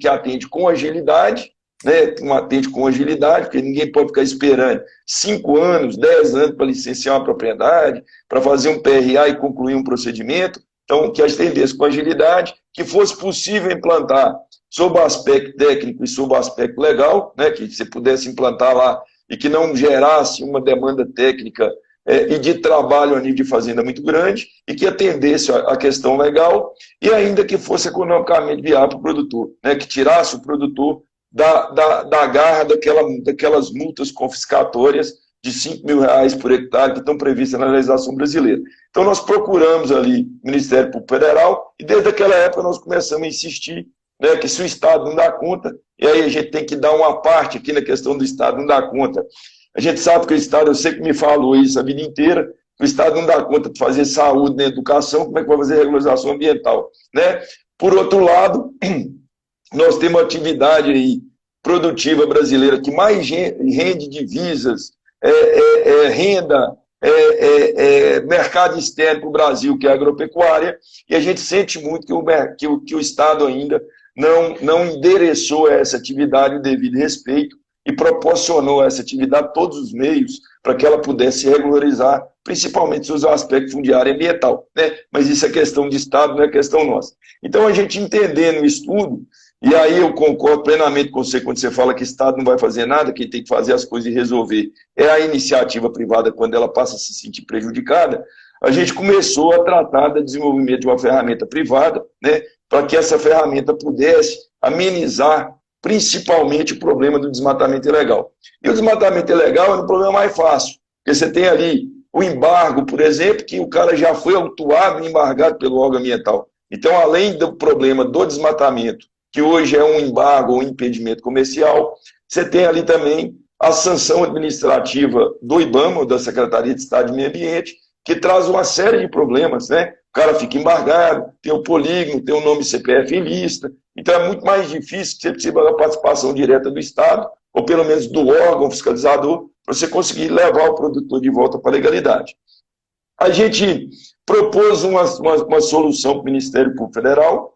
atende com agilidade, né, atende com agilidade, porque ninguém pode ficar esperando 5 anos, 10 anos para licenciar uma propriedade, para fazer um PRA e concluir um procedimento. Então, que atendesse com agilidade, que fosse possível implantar sob o aspecto técnico e sob o aspecto legal, né, que você pudesse implantar lá e que não gerasse uma demanda técnica e de trabalho a nível de fazenda muito grande, e que atendesse a questão legal, e ainda que fosse economicamente viável para o produtor, né, que tirasse o produtor da garra daquelas multas confiscatórias de R$ 5.000 por hectare que estão previstas na legislação brasileira. Então nós procuramos ali o Ministério Público Federal, e desde aquela época nós começamos a insistir, né, que se o Estado não dá conta, e aí a gente tem que dar uma parte aqui na questão do Estado não dar conta. A gente sabe que o Estado, eu sei que me falou isso a vida inteira, O Estado não dá conta de fazer saúde na educação, como é que vai fazer regularização ambiental, né? Por outro lado, nós temos uma atividade aí produtiva brasileira que mais rende divisas, renda, mercado externo para o Brasil, que é a agropecuária, e a gente sente muito que o Estado ainda não endereçou essa atividade o devido respeito e proporcionou essa atividade todos os meios para que ela pudesse regularizar, principalmente seus aspectos fundiário e ambiental, né? Mas isso é questão de Estado, não é questão nossa. Então, a gente entendendo o estudo, e aí eu concordo plenamente com você quando você fala que o Estado não vai fazer nada, quem tem que fazer as coisas e resolver é a iniciativa privada quando ela passa a se sentir prejudicada, a gente começou a tratar do desenvolvimento de uma ferramenta privada, né, para que essa ferramenta pudesse amenizar principalmente o problema do desmatamento ilegal. E o desmatamento ilegal é um problema mais fácil, porque você tem ali o embargo, por exemplo, que o cara já foi autuado e embargado pelo órgão ambiental. Então, além do problema do desmatamento, que hoje é um embargo ou um impedimento comercial, você tem ali também a sanção administrativa do IBAMA, da Secretaria de Estado de Meio Ambiente, que traz uma série de problemas, né? O cara fica embargado, tem o polígono, tem o nome CPF em lista, então é muito mais difícil que você precisa da participação direta do Estado, ou pelo menos do órgão fiscalizador, para você conseguir levar o produtor de volta para a legalidade. A gente propôs uma solução para o Ministério Público Federal,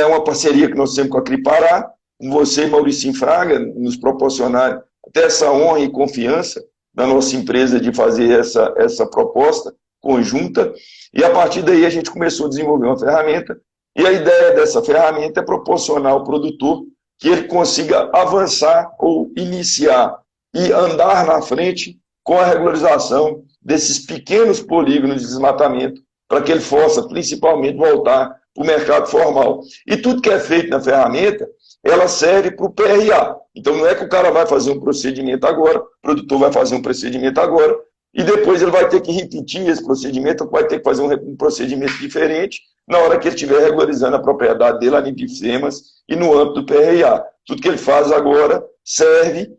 uma parceria que nós temos com a Cripará, com você e Mauricinho Fraga, nos proporcionar até essa honra e confiança da nossa empresa de fazer essa proposta conjunta, e a partir daí a gente começou a desenvolver uma ferramenta, e a ideia dessa ferramenta é proporcionar ao produtor que ele consiga avançar ou iniciar e andar na frente com a regularização desses pequenos polígonos de desmatamento, para que ele possa principalmente voltar para o mercado formal. E tudo que é feito na ferramenta, ela serve para o PRA. Então não é que o cara vai fazer um procedimento agora, o produtor vai fazer um procedimento agora, e depois ele vai ter que repetir esse procedimento, vai ter que fazer um procedimento diferente na hora que ele estiver regularizando a propriedade dele ali de IFEMAS e no âmbito do PRA. Tudo que ele faz agora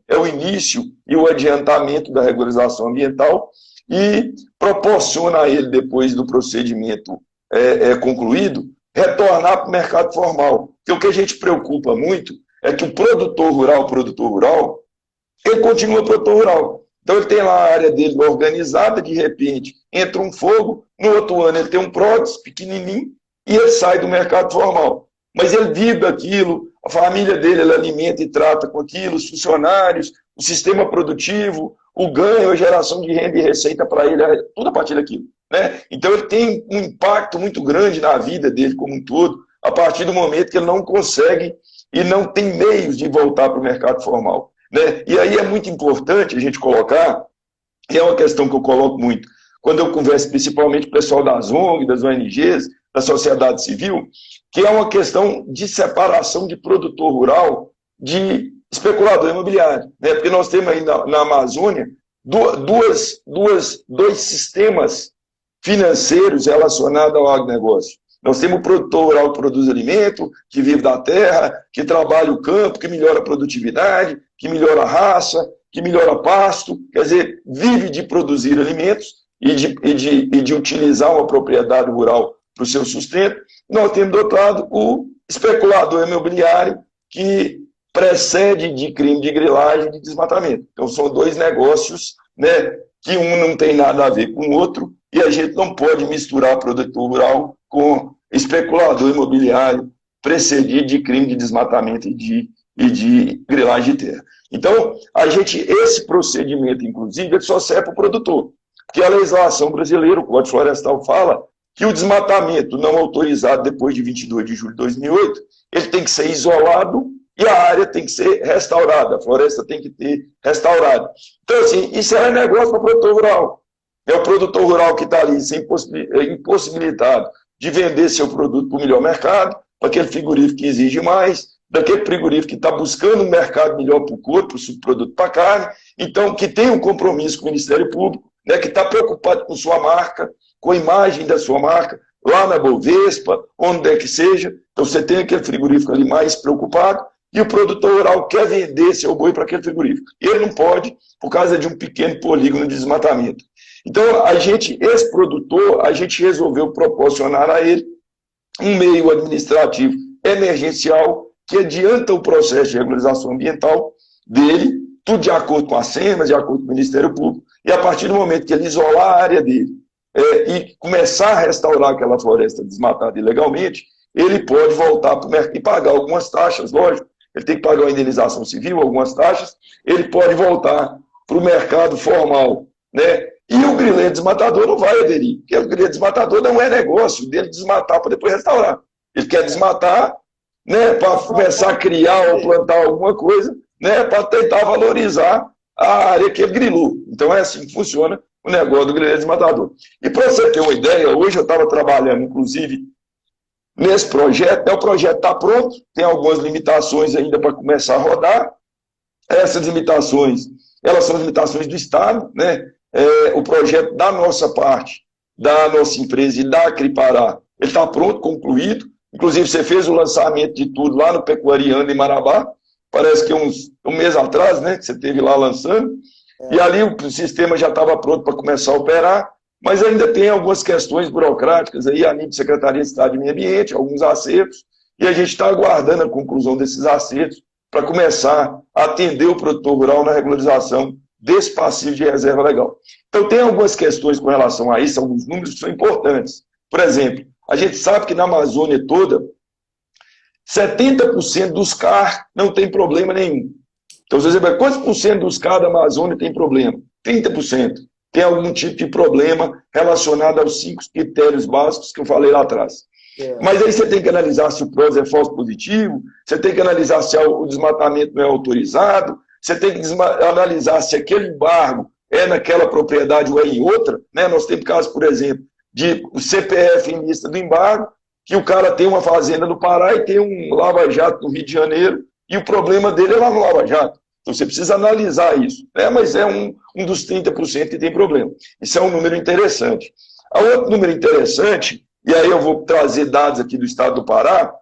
é o início e o adiantamento da regularização ambiental e proporciona a ele, depois do procedimento concluído, retornar para o mercado formal. Porque o que a gente preocupa muito é que o produtor rural, ele continua produtor rural. Então ele tem lá a área dele organizada, de repente entra um fogo, no outro ano ele tem um prótese pequenininho e ele sai do mercado formal. Mas ele vive daquilo, a família dele ele alimenta e trata com aquilo, os funcionários, o sistema produtivo, o ganho, a geração de renda e receita para ele, tudo a partir daquilo, né? Então ele tem um impacto muito grande na vida dele como um todo, a partir do momento que ele não consegue e não tem meios de voltar para o mercado formal, né? E aí é muito importante a gente colocar, e é uma questão que eu coloco muito, quando eu converso principalmente com o pessoal das ONGs, das ONGs, da sociedade civil, que é uma questão de separação de produtor rural de especulador imobiliário, né? Porque nós temos aí na Amazônia dois sistemas financeiros relacionados ao agronegócio. Nós temos o produtor rural que produz alimento, que vive da terra, que trabalha o campo, que melhora a produtividade, que melhora a raça, que melhora pasto, quer dizer, vive de produzir alimentos e de utilizar uma propriedade rural para o seu sustento. Nós temos do outro lado o especulador imobiliário, que precede de crime de grilagem e de desmatamento. Então são dois negócios, né, que um não tem nada a ver com o outro, e a gente não pode misturar produtor rural com especulador imobiliário precedido de crime de desmatamento e de grilagem de terra. Então, esse procedimento, inclusive, ele só serve para o produtor, porque a legislação brasileira, o Código Florestal, fala que o desmatamento não autorizado depois de 22 de julho de 2008, ele tem que ser isolado e a área tem que ser restaurada, a floresta tem que ter restaurada. Então, assim, isso é negócio para o produtor rural. É o produtor rural que está ali impossibilitado de vender seu produto para o melhor mercado, para aquele frigorífico que exige mais, daquele frigorífico que está buscando um mercado melhor para o corpo, para o subproduto para a carne, então que tem um compromisso com o Ministério Público, né, que está preocupado com sua marca, com a imagem da sua marca, lá na Bovespa, onde é que seja. Então você tem aquele frigorífico ali mais preocupado, e o produtor rural quer vender seu boi para aquele frigorífico. E ele não pode, por causa de um pequeno polígono de desmatamento. Então, esse produtor, a gente resolveu proporcionar a ele um meio administrativo emergencial que adianta o processo de regularização ambiental dele, tudo de acordo com a SEMAS, de acordo com o Ministério Público, e a partir do momento que ele isolar a área dele e começar a restaurar aquela floresta desmatada ilegalmente, ele pode voltar para o mercado e pagar algumas taxas, lógico, ele tem que pagar uma indenização civil, algumas taxas, ele pode voltar para o mercado formal, né? E o grileiro desmatador não vai aderir, porque o grileiro desmatador não é negócio dele desmatar para depois restaurar. Ele quer desmatar, né, para começar a criar ou plantar alguma coisa, né, para tentar valorizar a área que ele grilou. Então é assim que funciona o negócio do grileiro desmatador. E para você ter uma ideia, hoje eu estava trabalhando, inclusive, nesse projeto, o projeto está pronto, tem algumas limitações ainda para começar a rodar. Essas limitações, elas são limitações do Estado, né? O projeto da nossa parte, da nossa empresa e da Acripará, ele está pronto, concluído. Inclusive, você fez o lançamento de tudo lá no Pecuariano, em Marabá, parece que um mês atrás, né, que você esteve lá lançando, e ali o sistema já estava pronto para começar a operar, mas ainda tem algumas questões burocráticas aí, a nível de Secretaria de Estado de Meio Ambiente, alguns acertos, e a gente está aguardando a conclusão desses acertos para começar a atender o produtor rural na regularização desse passivo de reserva legal. Então, tem algumas questões com relação a isso, alguns números que são importantes. Por exemplo, a gente sabe que na Amazônia toda, 70% dos CAR não tem problema nenhum. Então, você vai, quantos por cento dos CAR da Amazônia tem problema? 30%. Tem algum tipo de problema relacionado aos 5 critérios básicos que eu falei lá atrás. Mas aí você tem que analisar se o PROS é falso positivo, você tem que analisar se o desmatamento não é autorizado, você tem que analisar se aquele embargo é naquela propriedade ou é em outra, né? Nós temos casos, por exemplo, de o CPF em lista do embargo, que o cara tem uma fazenda no Pará e tem um lava-jato no Rio de Janeiro, e o problema dele é lá no lava-jato. Então você precisa analisar isso, né? Mas é um dos 30% que tem problema. Isso é um número interessante. A outro número interessante, e aí eu vou trazer dados aqui do estado do Pará,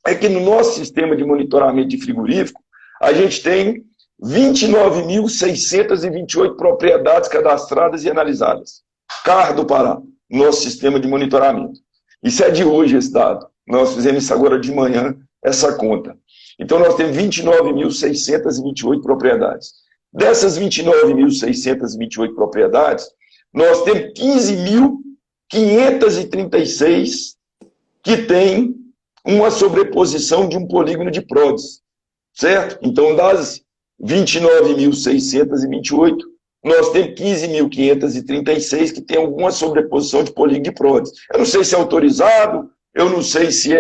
é que no nosso sistema de monitoramento de frigorífico, a gente tem 29.628 propriedades cadastradas e analisadas. CAR do Pará, nosso sistema de monitoramento. Isso é de hoje, esse dado. Nós fizemos isso agora de manhã, essa conta. Então, nós temos 29.628 propriedades. Dessas 29.628 propriedades, nós temos 15.536 que têm uma sobreposição de um polígono de PRODES, certo? Então, das 29.628, nós temos 15.536 que têm alguma sobreposição de polígono de PRODES. Eu não sei se é autorizado, eu não sei se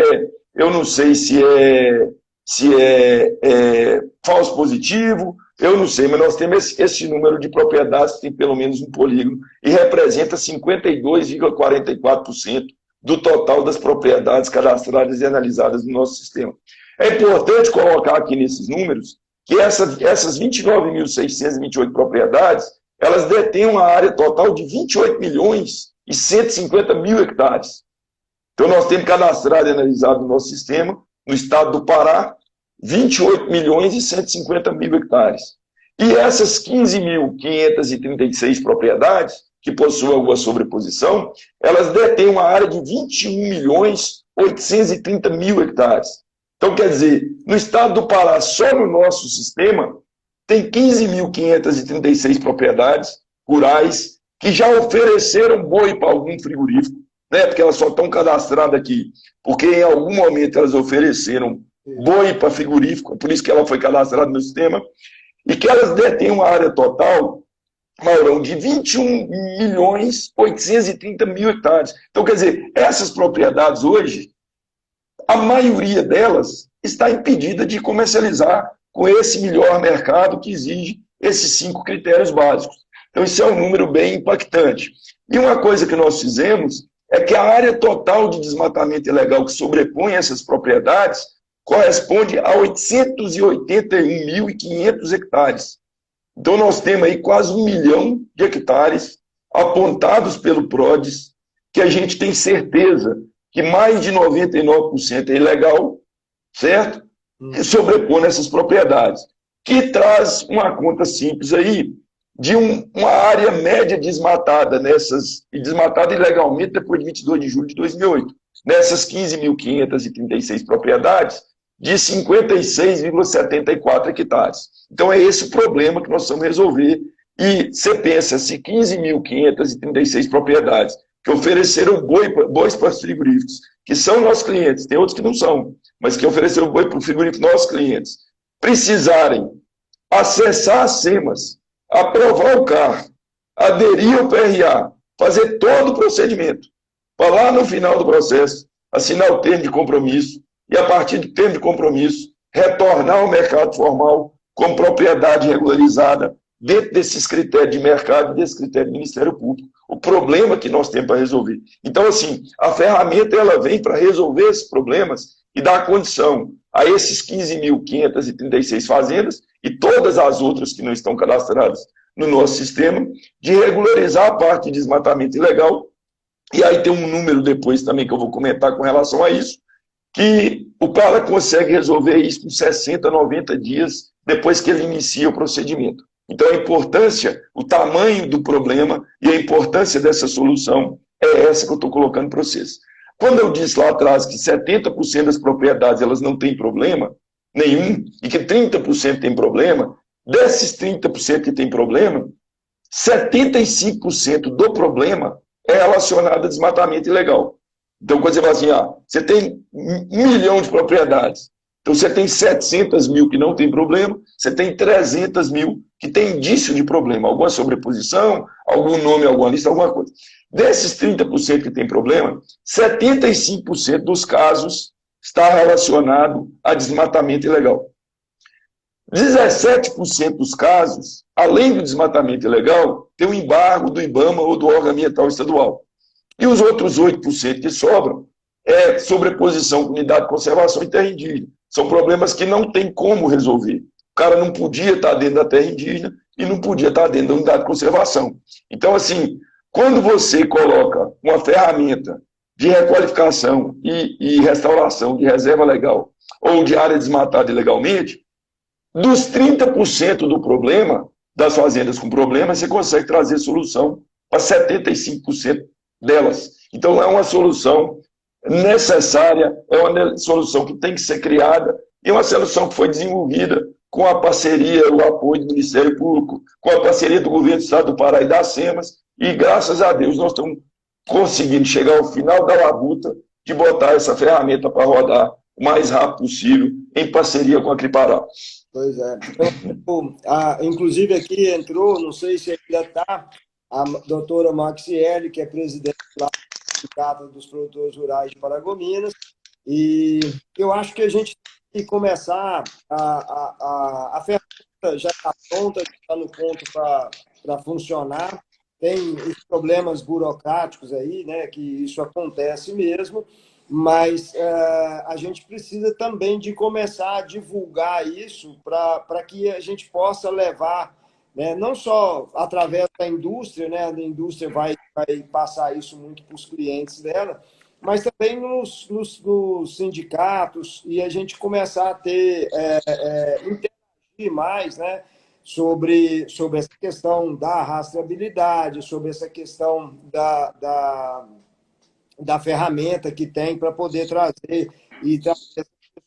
é falso positivo, eu não sei, mas nós temos esse número de propriedades que tem pelo menos um polígono e representa 52,44% do total das propriedades cadastradas e analisadas no nosso sistema. É importante colocar aqui nesses números que essas 29.628 propriedades, elas detêm uma área total de 28.150.000 hectares. Então, nós temos cadastrado e analisado no nosso sistema, no estado do Pará, 28.150.000 hectares. E essas 15.536 propriedades, que possuem alguma sobreposição, elas detêm uma área de 21.830.000 hectares. Então, quer dizer, no estado do Pará, só no nosso sistema, tem 15.536 propriedades rurais que já ofereceram boi para algum frigorífico, né? Porque elas só estão cadastradas aqui, porque em algum momento elas ofereceram boi para frigorífico, por isso que ela foi cadastrada no sistema, e que elas detêm uma área total, Maurão, de 21.830.000 hectares. Então, quer dizer, essas propriedades hoje, a maioria delas está impedida de comercializar com esse melhor mercado que exige esses 5 critérios básicos. Então, isso é um número bem impactante. E uma coisa que nós fizemos é que a área total de desmatamento ilegal que sobrepõe essas propriedades corresponde a 881.500 hectares. Então, nós temos aí quase 1 milhão de hectares apontados pelo PRODES, que a gente tem certeza que mais de 99% é ilegal, certo? E sobrepõe essas propriedades. Que traz uma conta simples aí, uma área média desmatada desmatada ilegalmente depois de 22 de julho de 2008. Nessas 15.536 propriedades, de 56,74 hectares. Então, é esse o problema que nós vamos resolver. E você pensa, se 15.536 propriedades que ofereceram bois para os frigoríficos, que são nossos clientes, tem outros que não são, mas que ofereceram boi para o frigorífico nossos clientes, precisarem acessar as SEMAS, aprovar o CAR, aderir ao PRA, fazer todo o procedimento, para lá no final do processo, assinar o termo de compromisso, e a partir do termo de compromisso, retornar ao mercado formal com propriedade regularizada, dentro desses critérios de mercado e desse critério do Ministério Público. O problema que nós temos para resolver. Então, assim, a ferramenta ela vem para resolver esses problemas e dar condição a esses 15.536 fazendas e todas as outras que não estão cadastradas no nosso sistema, de regularizar a parte de desmatamento ilegal. E aí tem um número depois também que eu vou comentar com relação a isso, que o cara consegue resolver isso com 60, 90 dias depois que ele inicia o procedimento. Então, a importância, o tamanho do problema e a importância dessa solução é essa que eu estou colocando para vocês. Quando eu disse lá atrás que 70% das propriedades elas não têm problema nenhum e que 30% tem problema, desses 30% que tem problema, 75% do problema é relacionado a desmatamento ilegal. Então, quando você fala assim, você tem 1 milhão de propriedades, então você tem 700 mil que não tem problema, você tem 300 mil que tem indício de problema, alguma sobreposição, algum nome, alguma lista, alguma coisa. Desses 30% que tem problema, 75% dos casos está relacionado a desmatamento ilegal. 17% dos casos, além do desmatamento ilegal, tem o embargo do IBAMA ou do órgão ambiental estadual. E os outros 8% que sobram é sobreposição com unidade de conservação e terra indígena. São problemas que não tem como resolver. O cara não podia estar dentro da terra indígena e não podia estar dentro da unidade de conservação. Então, assim, quando você coloca uma ferramenta de requalificação e restauração de reserva legal ou de área desmatada ilegalmente, dos 30% do problema, das fazendas com problema, você consegue trazer solução para 75% delas. Então, é uma solução necessária, é uma solução que tem que ser criada e uma solução que foi desenvolvida com a parceria, o apoio do Ministério Público, com a parceria do Governo do Estado do Pará e das SEMAS, e graças a Deus nós estamos conseguindo chegar ao final da labuta de botar essa ferramenta para rodar o mais rápido possível, em parceria com a Cripará. Pois é. Então, inclusive aqui entrou, não sei se ainda está, a doutora Maxiele, que é presidente lá do Sindicato dos Produtores Rurais de Paragominas, e eu acho que a gente tem que começar, a ferramenta já está pronta, está no ponto para funcionar, tem os problemas burocráticos aí, né, que isso acontece mesmo, mas a gente precisa também de começar a divulgar isso para que a gente possa levar, né, não só através da indústria, né, a indústria vai passar isso muito para os clientes dela, mas também nos sindicatos, e a gente começar a ter, interagir mais, né, sobre essa questão da rastreabilidade, sobre essa questão da ferramenta que tem para poder trazer as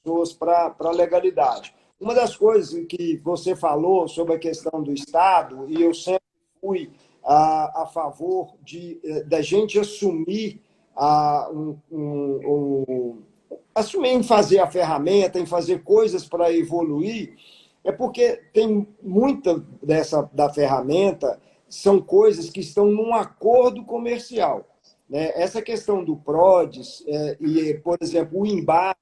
pessoas para a legalidade. Uma das coisas que você falou sobre a questão do Estado, e eu sempre fui a favor da gente assumir, assumir em fazer a ferramenta, em fazer coisas para evoluir, é porque tem muita da ferramenta são coisas que estão num acordo comercial. Essa questão do PRODES e, por exemplo, o embargo,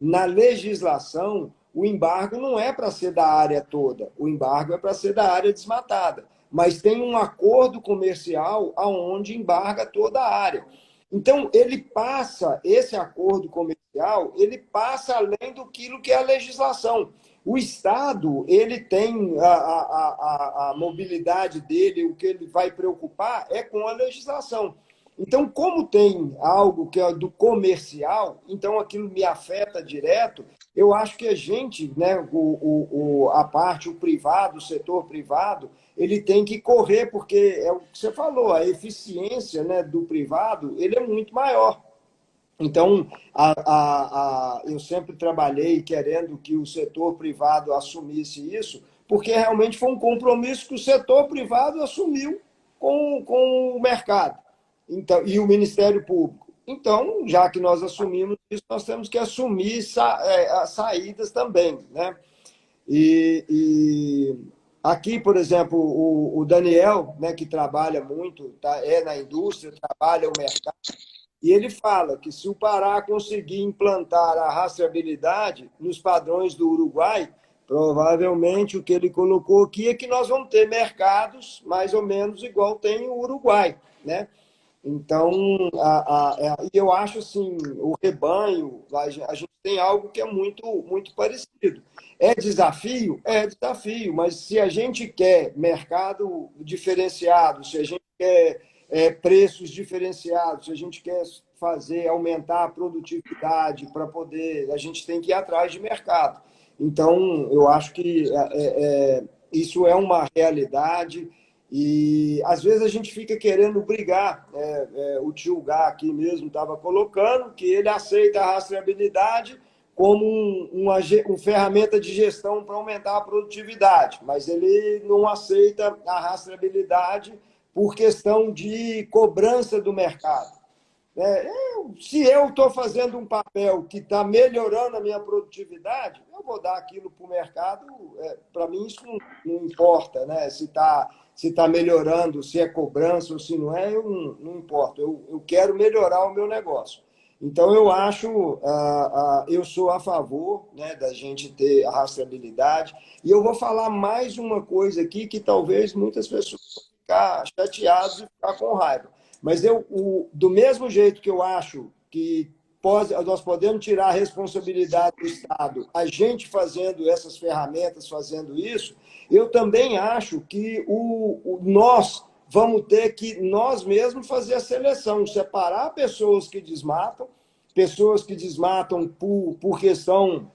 na legislação, o embargo não é para ser da área toda, o embargo é para ser da área desmatada, mas tem um acordo comercial onde embarga toda a área. Então, esse acordo comercial, ele passa além do que é a legislação. O Estado, ele tem a mobilidade dele, o que ele vai preocupar é com a legislação. Então, como tem algo que é do comercial, então aquilo me afeta direto, eu acho que a gente, né, a parte, o privado, o setor privado, ele tem que correr, porque é o que você falou, a eficiência, né, do privado, ele é muito maior. Então, eu sempre trabalhei querendo que o setor privado assumisse isso, porque realmente foi um compromisso que o setor privado assumiu com o mercado então, e o Ministério Público. Então, já que nós assumimos isso, nós temos que assumir as saídas também. Né? E aqui, por exemplo, o Daniel, né, que trabalha muito, é na indústria, trabalha o mercado, e ele fala que se o Pará conseguir implantar a rastreabilidade nos padrões do Uruguai, provavelmente o que ele colocou aqui é que nós vamos ter mercados mais ou menos igual tem o Uruguai, né? Então, eu acho assim, o rebanho, a gente tem algo que é muito parecido. É desafio? É desafio, mas se a gente quer mercado diferenciado, se a gente quer preços diferenciados, se a gente quer aumentar a produtividade para poder, a gente tem que ir atrás de mercado. Então, eu acho que isso é uma realidade. E às vezes a gente fica querendo brigar. O tio Gá aqui mesmo estava colocando que ele aceita a rastreabilidade como uma ferramenta de gestão para aumentar a produtividade, mas ele não aceita a rastreabilidade por questão de cobrança do mercado. Se eu estou fazendo um papel que está melhorando a minha produtividade, eu vou dar aquilo para o mercado. Para mim, isso não importa, né? Se tá melhorando, se é cobrança ou se não é, eu não importa. Eu quero melhorar o meu negócio. Então, eu acho, eu sou a favor, né, da gente ter a rastreabilidade. E eu vou falar mais uma coisa aqui que talvez muitas pessoas vão ficar chateadas e ficar com raiva. Mas do mesmo jeito que eu acho que nós podemos tirar a responsabilidade do Estado, a gente fazendo essas ferramentas, fazendo isso, eu também acho que nós vamos ter que, nós mesmos, fazer a seleção, separar pessoas que desmatam por questão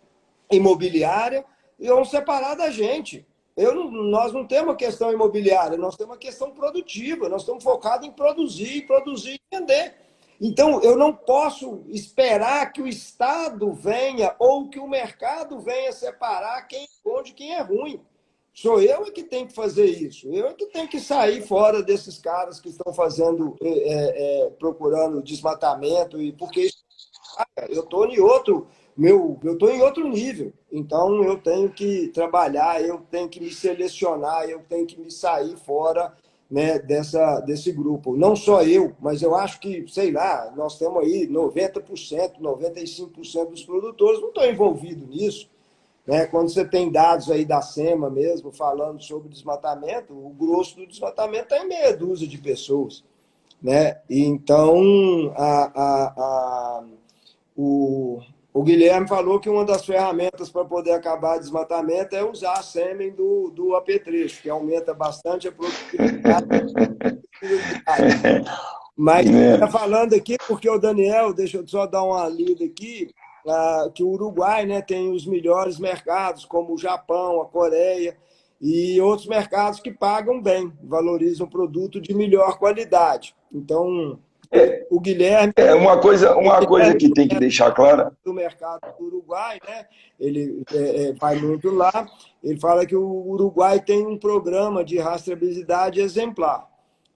imobiliária, e vamos separar da gente. Nós não temos uma questão imobiliária, nós temos uma questão produtiva, nós estamos focados em produzir e vender. Então, eu não posso esperar que o Estado venha ou que o mercado venha separar quem é bom de quem é ruim. Sou eu que tenho que fazer isso. Eu que tenho que sair fora desses caras que estão fazendo, procurando desmatamento, e porque eu estou em outro nível. Então, eu tenho que trabalhar, eu tenho que me selecionar, eu tenho que me sair fora, né, desse grupo. Não só eu, mas eu acho que, sei lá, nós temos aí 90%, 95% dos produtores não estão envolvidos nisso. Né? Quando você tem dados aí da SEMA mesmo, falando sobre desmatamento, o grosso do desmatamento está em meia dúzia de pessoas. Né? Então, o Guilherme falou que uma das ferramentas para poder acabar o desmatamento é usar sêmen do apetrecho, que aumenta bastante a produtividade. Mas está falando aqui porque o Daniel, deixa eu só dar uma lida aqui, que o Uruguai, né, tem os melhores mercados, como o Japão, a Coreia, e outros mercados que pagam bem, valorizam o produto de melhor qualidade. Então, o Guilherme... Uma coisa que tem que deixar clara... do mercado do Uruguai, né? Ele vai muito lá, ele fala que o Uruguai tem um programa de rastreabilidade exemplar,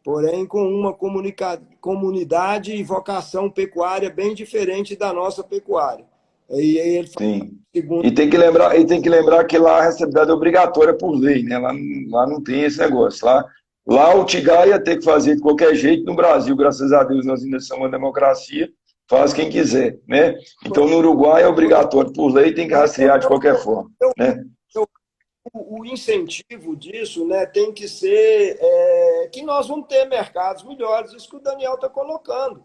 porém com uma comunidade e vocação pecuária bem diferente da nossa pecuária. E aí ele fala, Sim. E tem que lembrar que lá a rastreabilidade é obrigatória por lei, né? Lá não tem esse negócio. Lá o Tigá ia ter que fazer de qualquer jeito. No Brasil, graças a Deus, nós ainda somos uma democracia, faz quem quiser, né? Então, no Uruguai é obrigatório por lei, tem que rastrear de qualquer forma, né? O incentivo disso, né, tem que ser que nós vamos ter mercados melhores, isso que o Daniel está colocando.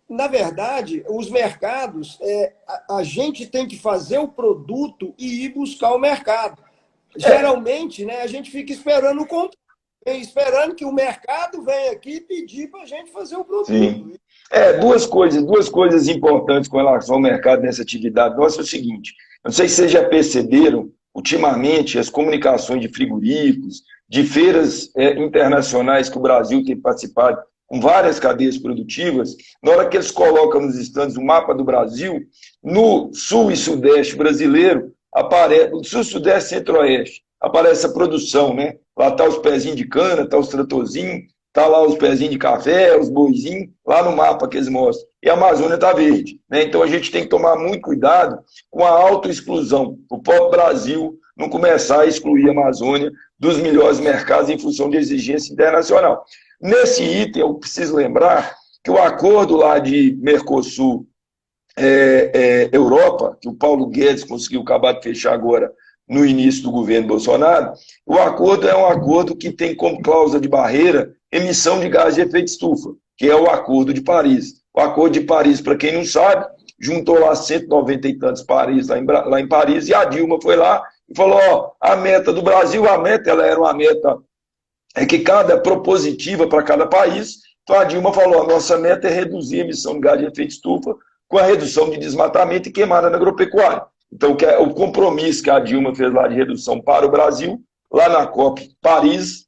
Na verdade, os mercados, a gente tem que fazer o produto e ir buscar o mercado. Geralmente, né, a gente fica esperando o contrário. esperando que o mercado venha aqui pedir para a gente fazer o produto. Sim. Duas coisas importantes com relação ao mercado nessa atividade nossa é o seguinte, não sei se vocês já perceberam, ultimamente, as comunicações de frigoríficos, de feiras internacionais que o Brasil tem participado com várias cadeias produtivas, na hora que eles colocam nos estandes o mapa do Brasil, no sul e sudeste brasileiro, aparece, no sul, sudeste e centro-oeste, aparece a produção, né? Lá está os pezinhos de cana, está os tratorzinhos, está lá os pezinhos de café, os boizinhos, lá no mapa que eles mostram. E a Amazônia está verde, né? Então a gente tem que tomar muito cuidado com a autoexclusão. O próprio Brasil não começar a excluir a Amazônia dos melhores mercados em função de exigência internacional. Nesse item, eu preciso lembrar que o acordo lá de Mercosul Europa, que o Paulo Guedes conseguiu acabar de fechar agora no início do governo Bolsonaro, o acordo é um acordo que tem como cláusula de barreira emissão de gás de efeito estufa, que é o Acordo de Paris. O Acordo de Paris, para quem não sabe, juntou lá 190 e tantos Paris, lá em Paris, e a Dilma foi lá e falou, a meta do Brasil, ela era uma meta que cada propositiva para cada país, então a Dilma falou, a nossa meta é reduzir a emissão de gás de efeito estufa com a redução de desmatamento e queimada na agropecuária. Então, o compromisso que a Dilma fez lá de redução para o Brasil, lá na COP Paris,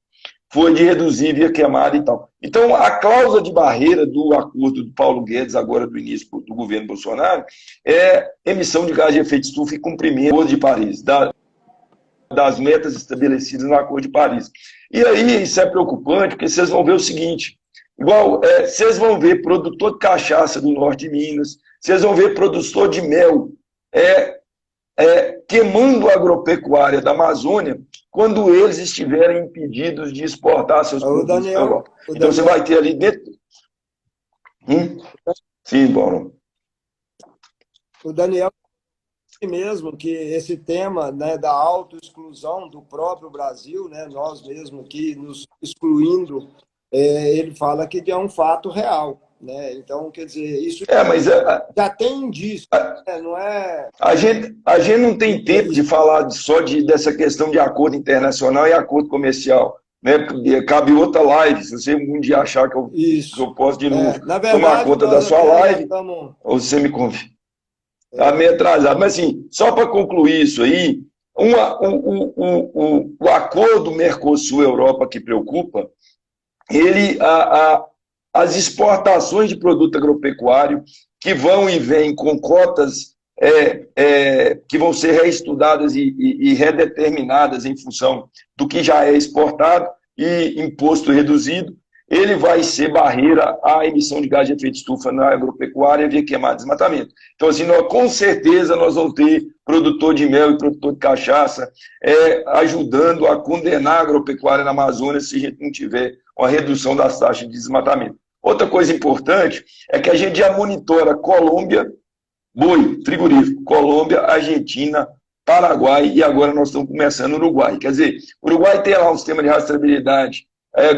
foi de reduzir via queimada e tal. Então, a cláusula de barreira do acordo do Paulo Guedes, agora do início do governo Bolsonaro, é emissão de gás de efeito estufa e cumprimento do Acordo de Paris, das metas estabelecidas no Acordo de Paris. E aí, isso é preocupante, porque vocês vão ver o seguinte, vocês vão ver produtor de cachaça do norte de Minas, vocês vão ver produtor de mel, queimando a agropecuária da Amazônia quando eles estiverem impedidos de exportar seus produtos para a Europa. Então você vai ter ali dentro... Sim, Paulo. O Daniel mesmo que esse tema, né, da autoexclusão do próprio Brasil, né, nós mesmo aqui nos excluindo, ele fala que é um fato real. Né? Então, quer dizer, isso já tem indício, né? Não é... A gente não tem tempo de falar só dessa questão de acordo internacional e acordo comercial. Né? Cabe outra live, se você um dia achar que eu posso de novo na verdade, tomar conta da sua live, ou você me convida. Está meio atrasado. Mas, assim, só para concluir isso aí, o acordo Mercosul-Europa que preocupa, as exportações de produto agropecuário que vão e vêm com cotas que vão ser reestudadas e redeterminadas em função do que já é exportado e imposto reduzido, ele vai ser barreira à emissão de gás de efeito estufa na agropecuária via queimada e desmatamento. Então, assim, com certeza nós vamos ter produtor de mel e produtor de cachaça ajudando a condenar a agropecuária na Amazônia se a gente não tiver uma redução das taxas de desmatamento. Outra coisa importante é que a gente já monitora Colômbia, boi, frigorífico, Colômbia, Argentina, Paraguai e agora nós estamos começando no Uruguai. Quer dizer, o Uruguai tem lá um sistema de rastreabilidade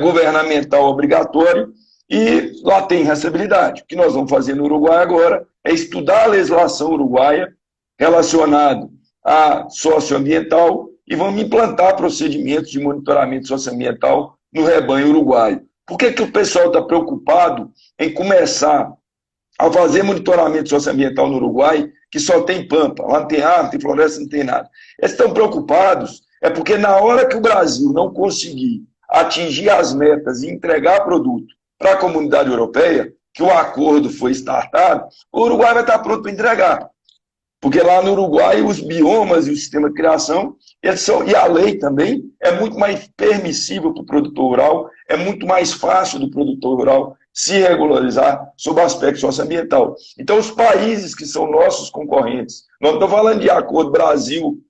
governamental obrigatório e lá tem rastreabilidade. O que nós vamos fazer no Uruguai agora é estudar a legislação uruguaia relacionada a socioambiental e vamos implantar procedimentos de monitoramento socioambiental no rebanho uruguaio. Por que o pessoal está preocupado em começar a fazer monitoramento socioambiental no Uruguai, que só tem pampa, lá não tem árvore, não tem floresta, não tem nada? Eles estão preocupados porque na hora que o Brasil não conseguir atingir as metas e entregar produto para a comunidade europeia, que o acordo foi startado, o Uruguai vai estar pronto para entregar. Porque lá no Uruguai os biomas e o sistema de criação, e a lei também, é muito mais permissiva para o produtor rural, é muito mais fácil do produtor rural se regularizar sob o aspecto socioambiental. Então, os países que são nossos concorrentes, não estou falando de acordo Brasil,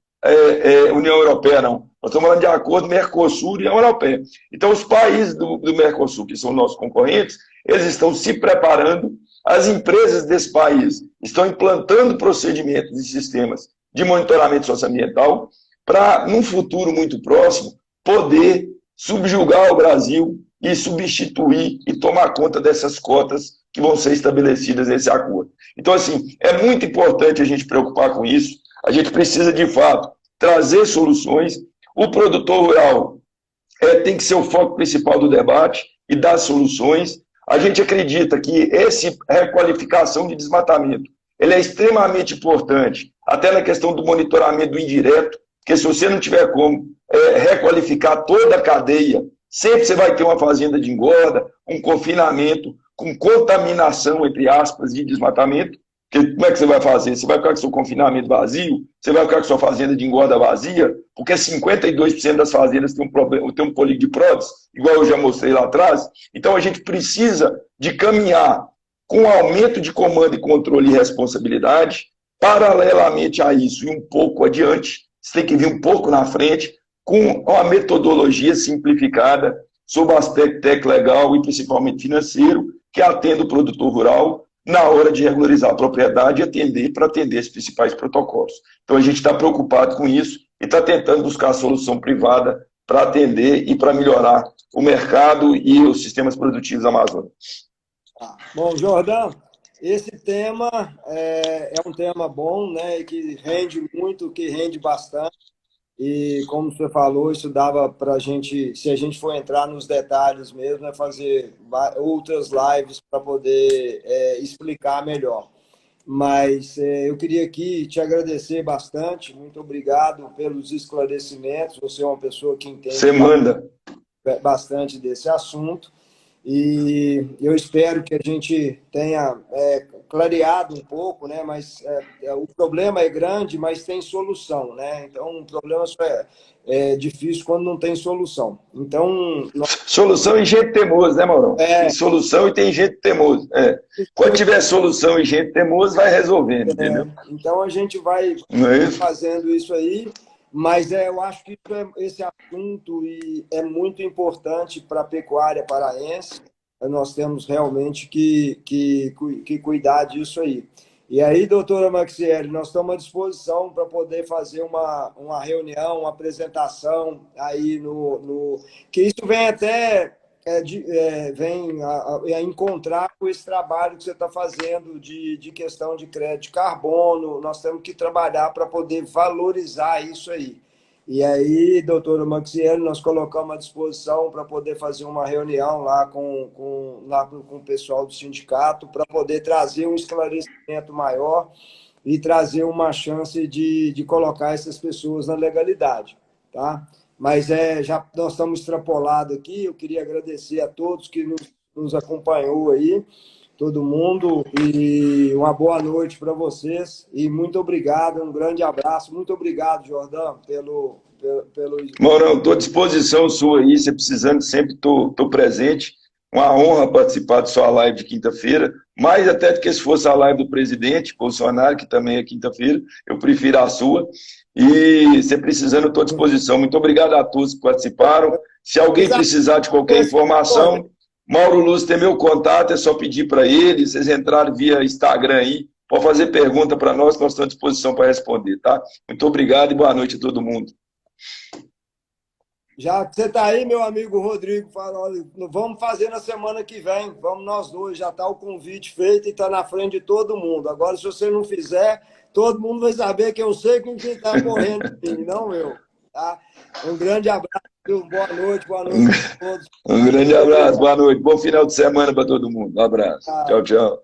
União Europeia, não. Nós estamos falando de acordo Mercosul e União Europeia. Então, os países do Mercosul, que são nossos concorrentes, eles estão se preparando, as empresas desse país estão implantando procedimentos e sistemas de monitoramento socioambiental para, num futuro muito próximo, poder subjugar o Brasil e substituir e tomar conta dessas cotas que vão ser estabelecidas nesse acordo. Então, assim, é muito importante a gente preocupar com isso. A gente precisa, de fato, trazer soluções. O produtor rural, tem que ser o foco principal do debate e das soluções. A gente acredita que essa requalificação de desmatamento ele é extremamente importante, até na questão do monitoramento do indireto, porque se você não tiver como requalificar toda a cadeia, sempre você vai ter uma fazenda de engorda, um confinamento, com contaminação, entre aspas, de desmatamento. Porque como é que você vai fazer? Você vai ficar com seu confinamento vazio? Você vai ficar com sua fazenda de engorda vazia? Porque 52% das fazendas têm um problema, tem um polígono de prótese, igual eu já mostrei lá atrás. Então a gente precisa de caminhar com aumento de comando e controle e responsabilidade. Paralelamente a isso, e um pouco adiante, você tem que vir um pouco na frente, com uma metodologia simplificada sob o aspecto técnico legal e principalmente financeiro, que atenda o produtor rural na hora de regularizar a propriedade e atender para atender esses principais protocolos. Então a gente está preocupado com isso e está tentando buscar a solução privada para atender e para melhorar o mercado e os sistemas produtivos da Amazônia. Bom, Jordão, esse tema é um tema bom, né, que rende muito, que rende bastante. E como você falou, isso dava para a gente, se a gente for entrar nos detalhes mesmo, é fazer outras lives para poder explicar melhor. Mas eu queria aqui te agradecer bastante, muito obrigado pelos esclarecimentos. Você é uma pessoa que entende Você manda bastante desse assunto. E eu espero que a gente tenha clareado um pouco, né? Mas o problema é grande, mas tem solução, né? Então, o problema só é difícil quando não tem solução. Então, solução e gente temoso, né, Maurão? Tem solução e tem gente temoso. Quando tiver solução e gente temoso, vai resolvendo, entendeu? Então, a gente vai fazendo isso aí. Mas eu acho que esse assunto é muito importante para a pecuária paraense. Nós temos realmente que cuidar disso aí. E aí, doutora Maxielli, nós estamos à disposição para poder fazer uma reunião, uma apresentação aí que isso vem até vem a encontrar com esse trabalho que você está fazendo de questão de crédito de carbono. Nós temos que trabalhar para poder valorizar isso aí. E aí, doutora Maxielli, nós colocamos à disposição para poder fazer uma reunião lá com o pessoal do sindicato, para poder trazer um esclarecimento maior e trazer uma chance de colocar essas pessoas na legalidade, tá? Mas já nós estamos extrapolados aqui. Eu queria agradecer a todos que nos acompanhou aí, todo mundo, e uma boa noite para vocês. E muito obrigado, um grande abraço. Muito obrigado, Jordão, pelo... Maurão, estou à disposição sua aí, você precisando, sempre estou presente. Uma honra participar de sua live de quinta-feira, mais até do que se fosse a live do presidente Bolsonaro, que também é quinta-feira, eu prefiro a sua. E você precisando, estou à disposição. Muito obrigado a todos que participaram. Se alguém precisar de qualquer informação, Mauro Luz tem meu contato, é só pedir para ele. Vocês entrarem via Instagram aí, pode fazer pergunta para nós estamos à disposição para responder, tá? Muito obrigado e boa noite a todo mundo. Já que você está aí, meu amigo Rodrigo, fala, olha, vamos fazer na semana que vem, vamos nós dois, já está o convite feito e está na frente de todo mundo. Agora, se você não fizer, todo mundo vai saber que eu sei quem está correndo de mim, não eu. Tá? Um grande abraço, boa noite a todos. Um grande abraço, boa noite, bom final de semana para todo mundo. Um abraço. Tchau, tchau.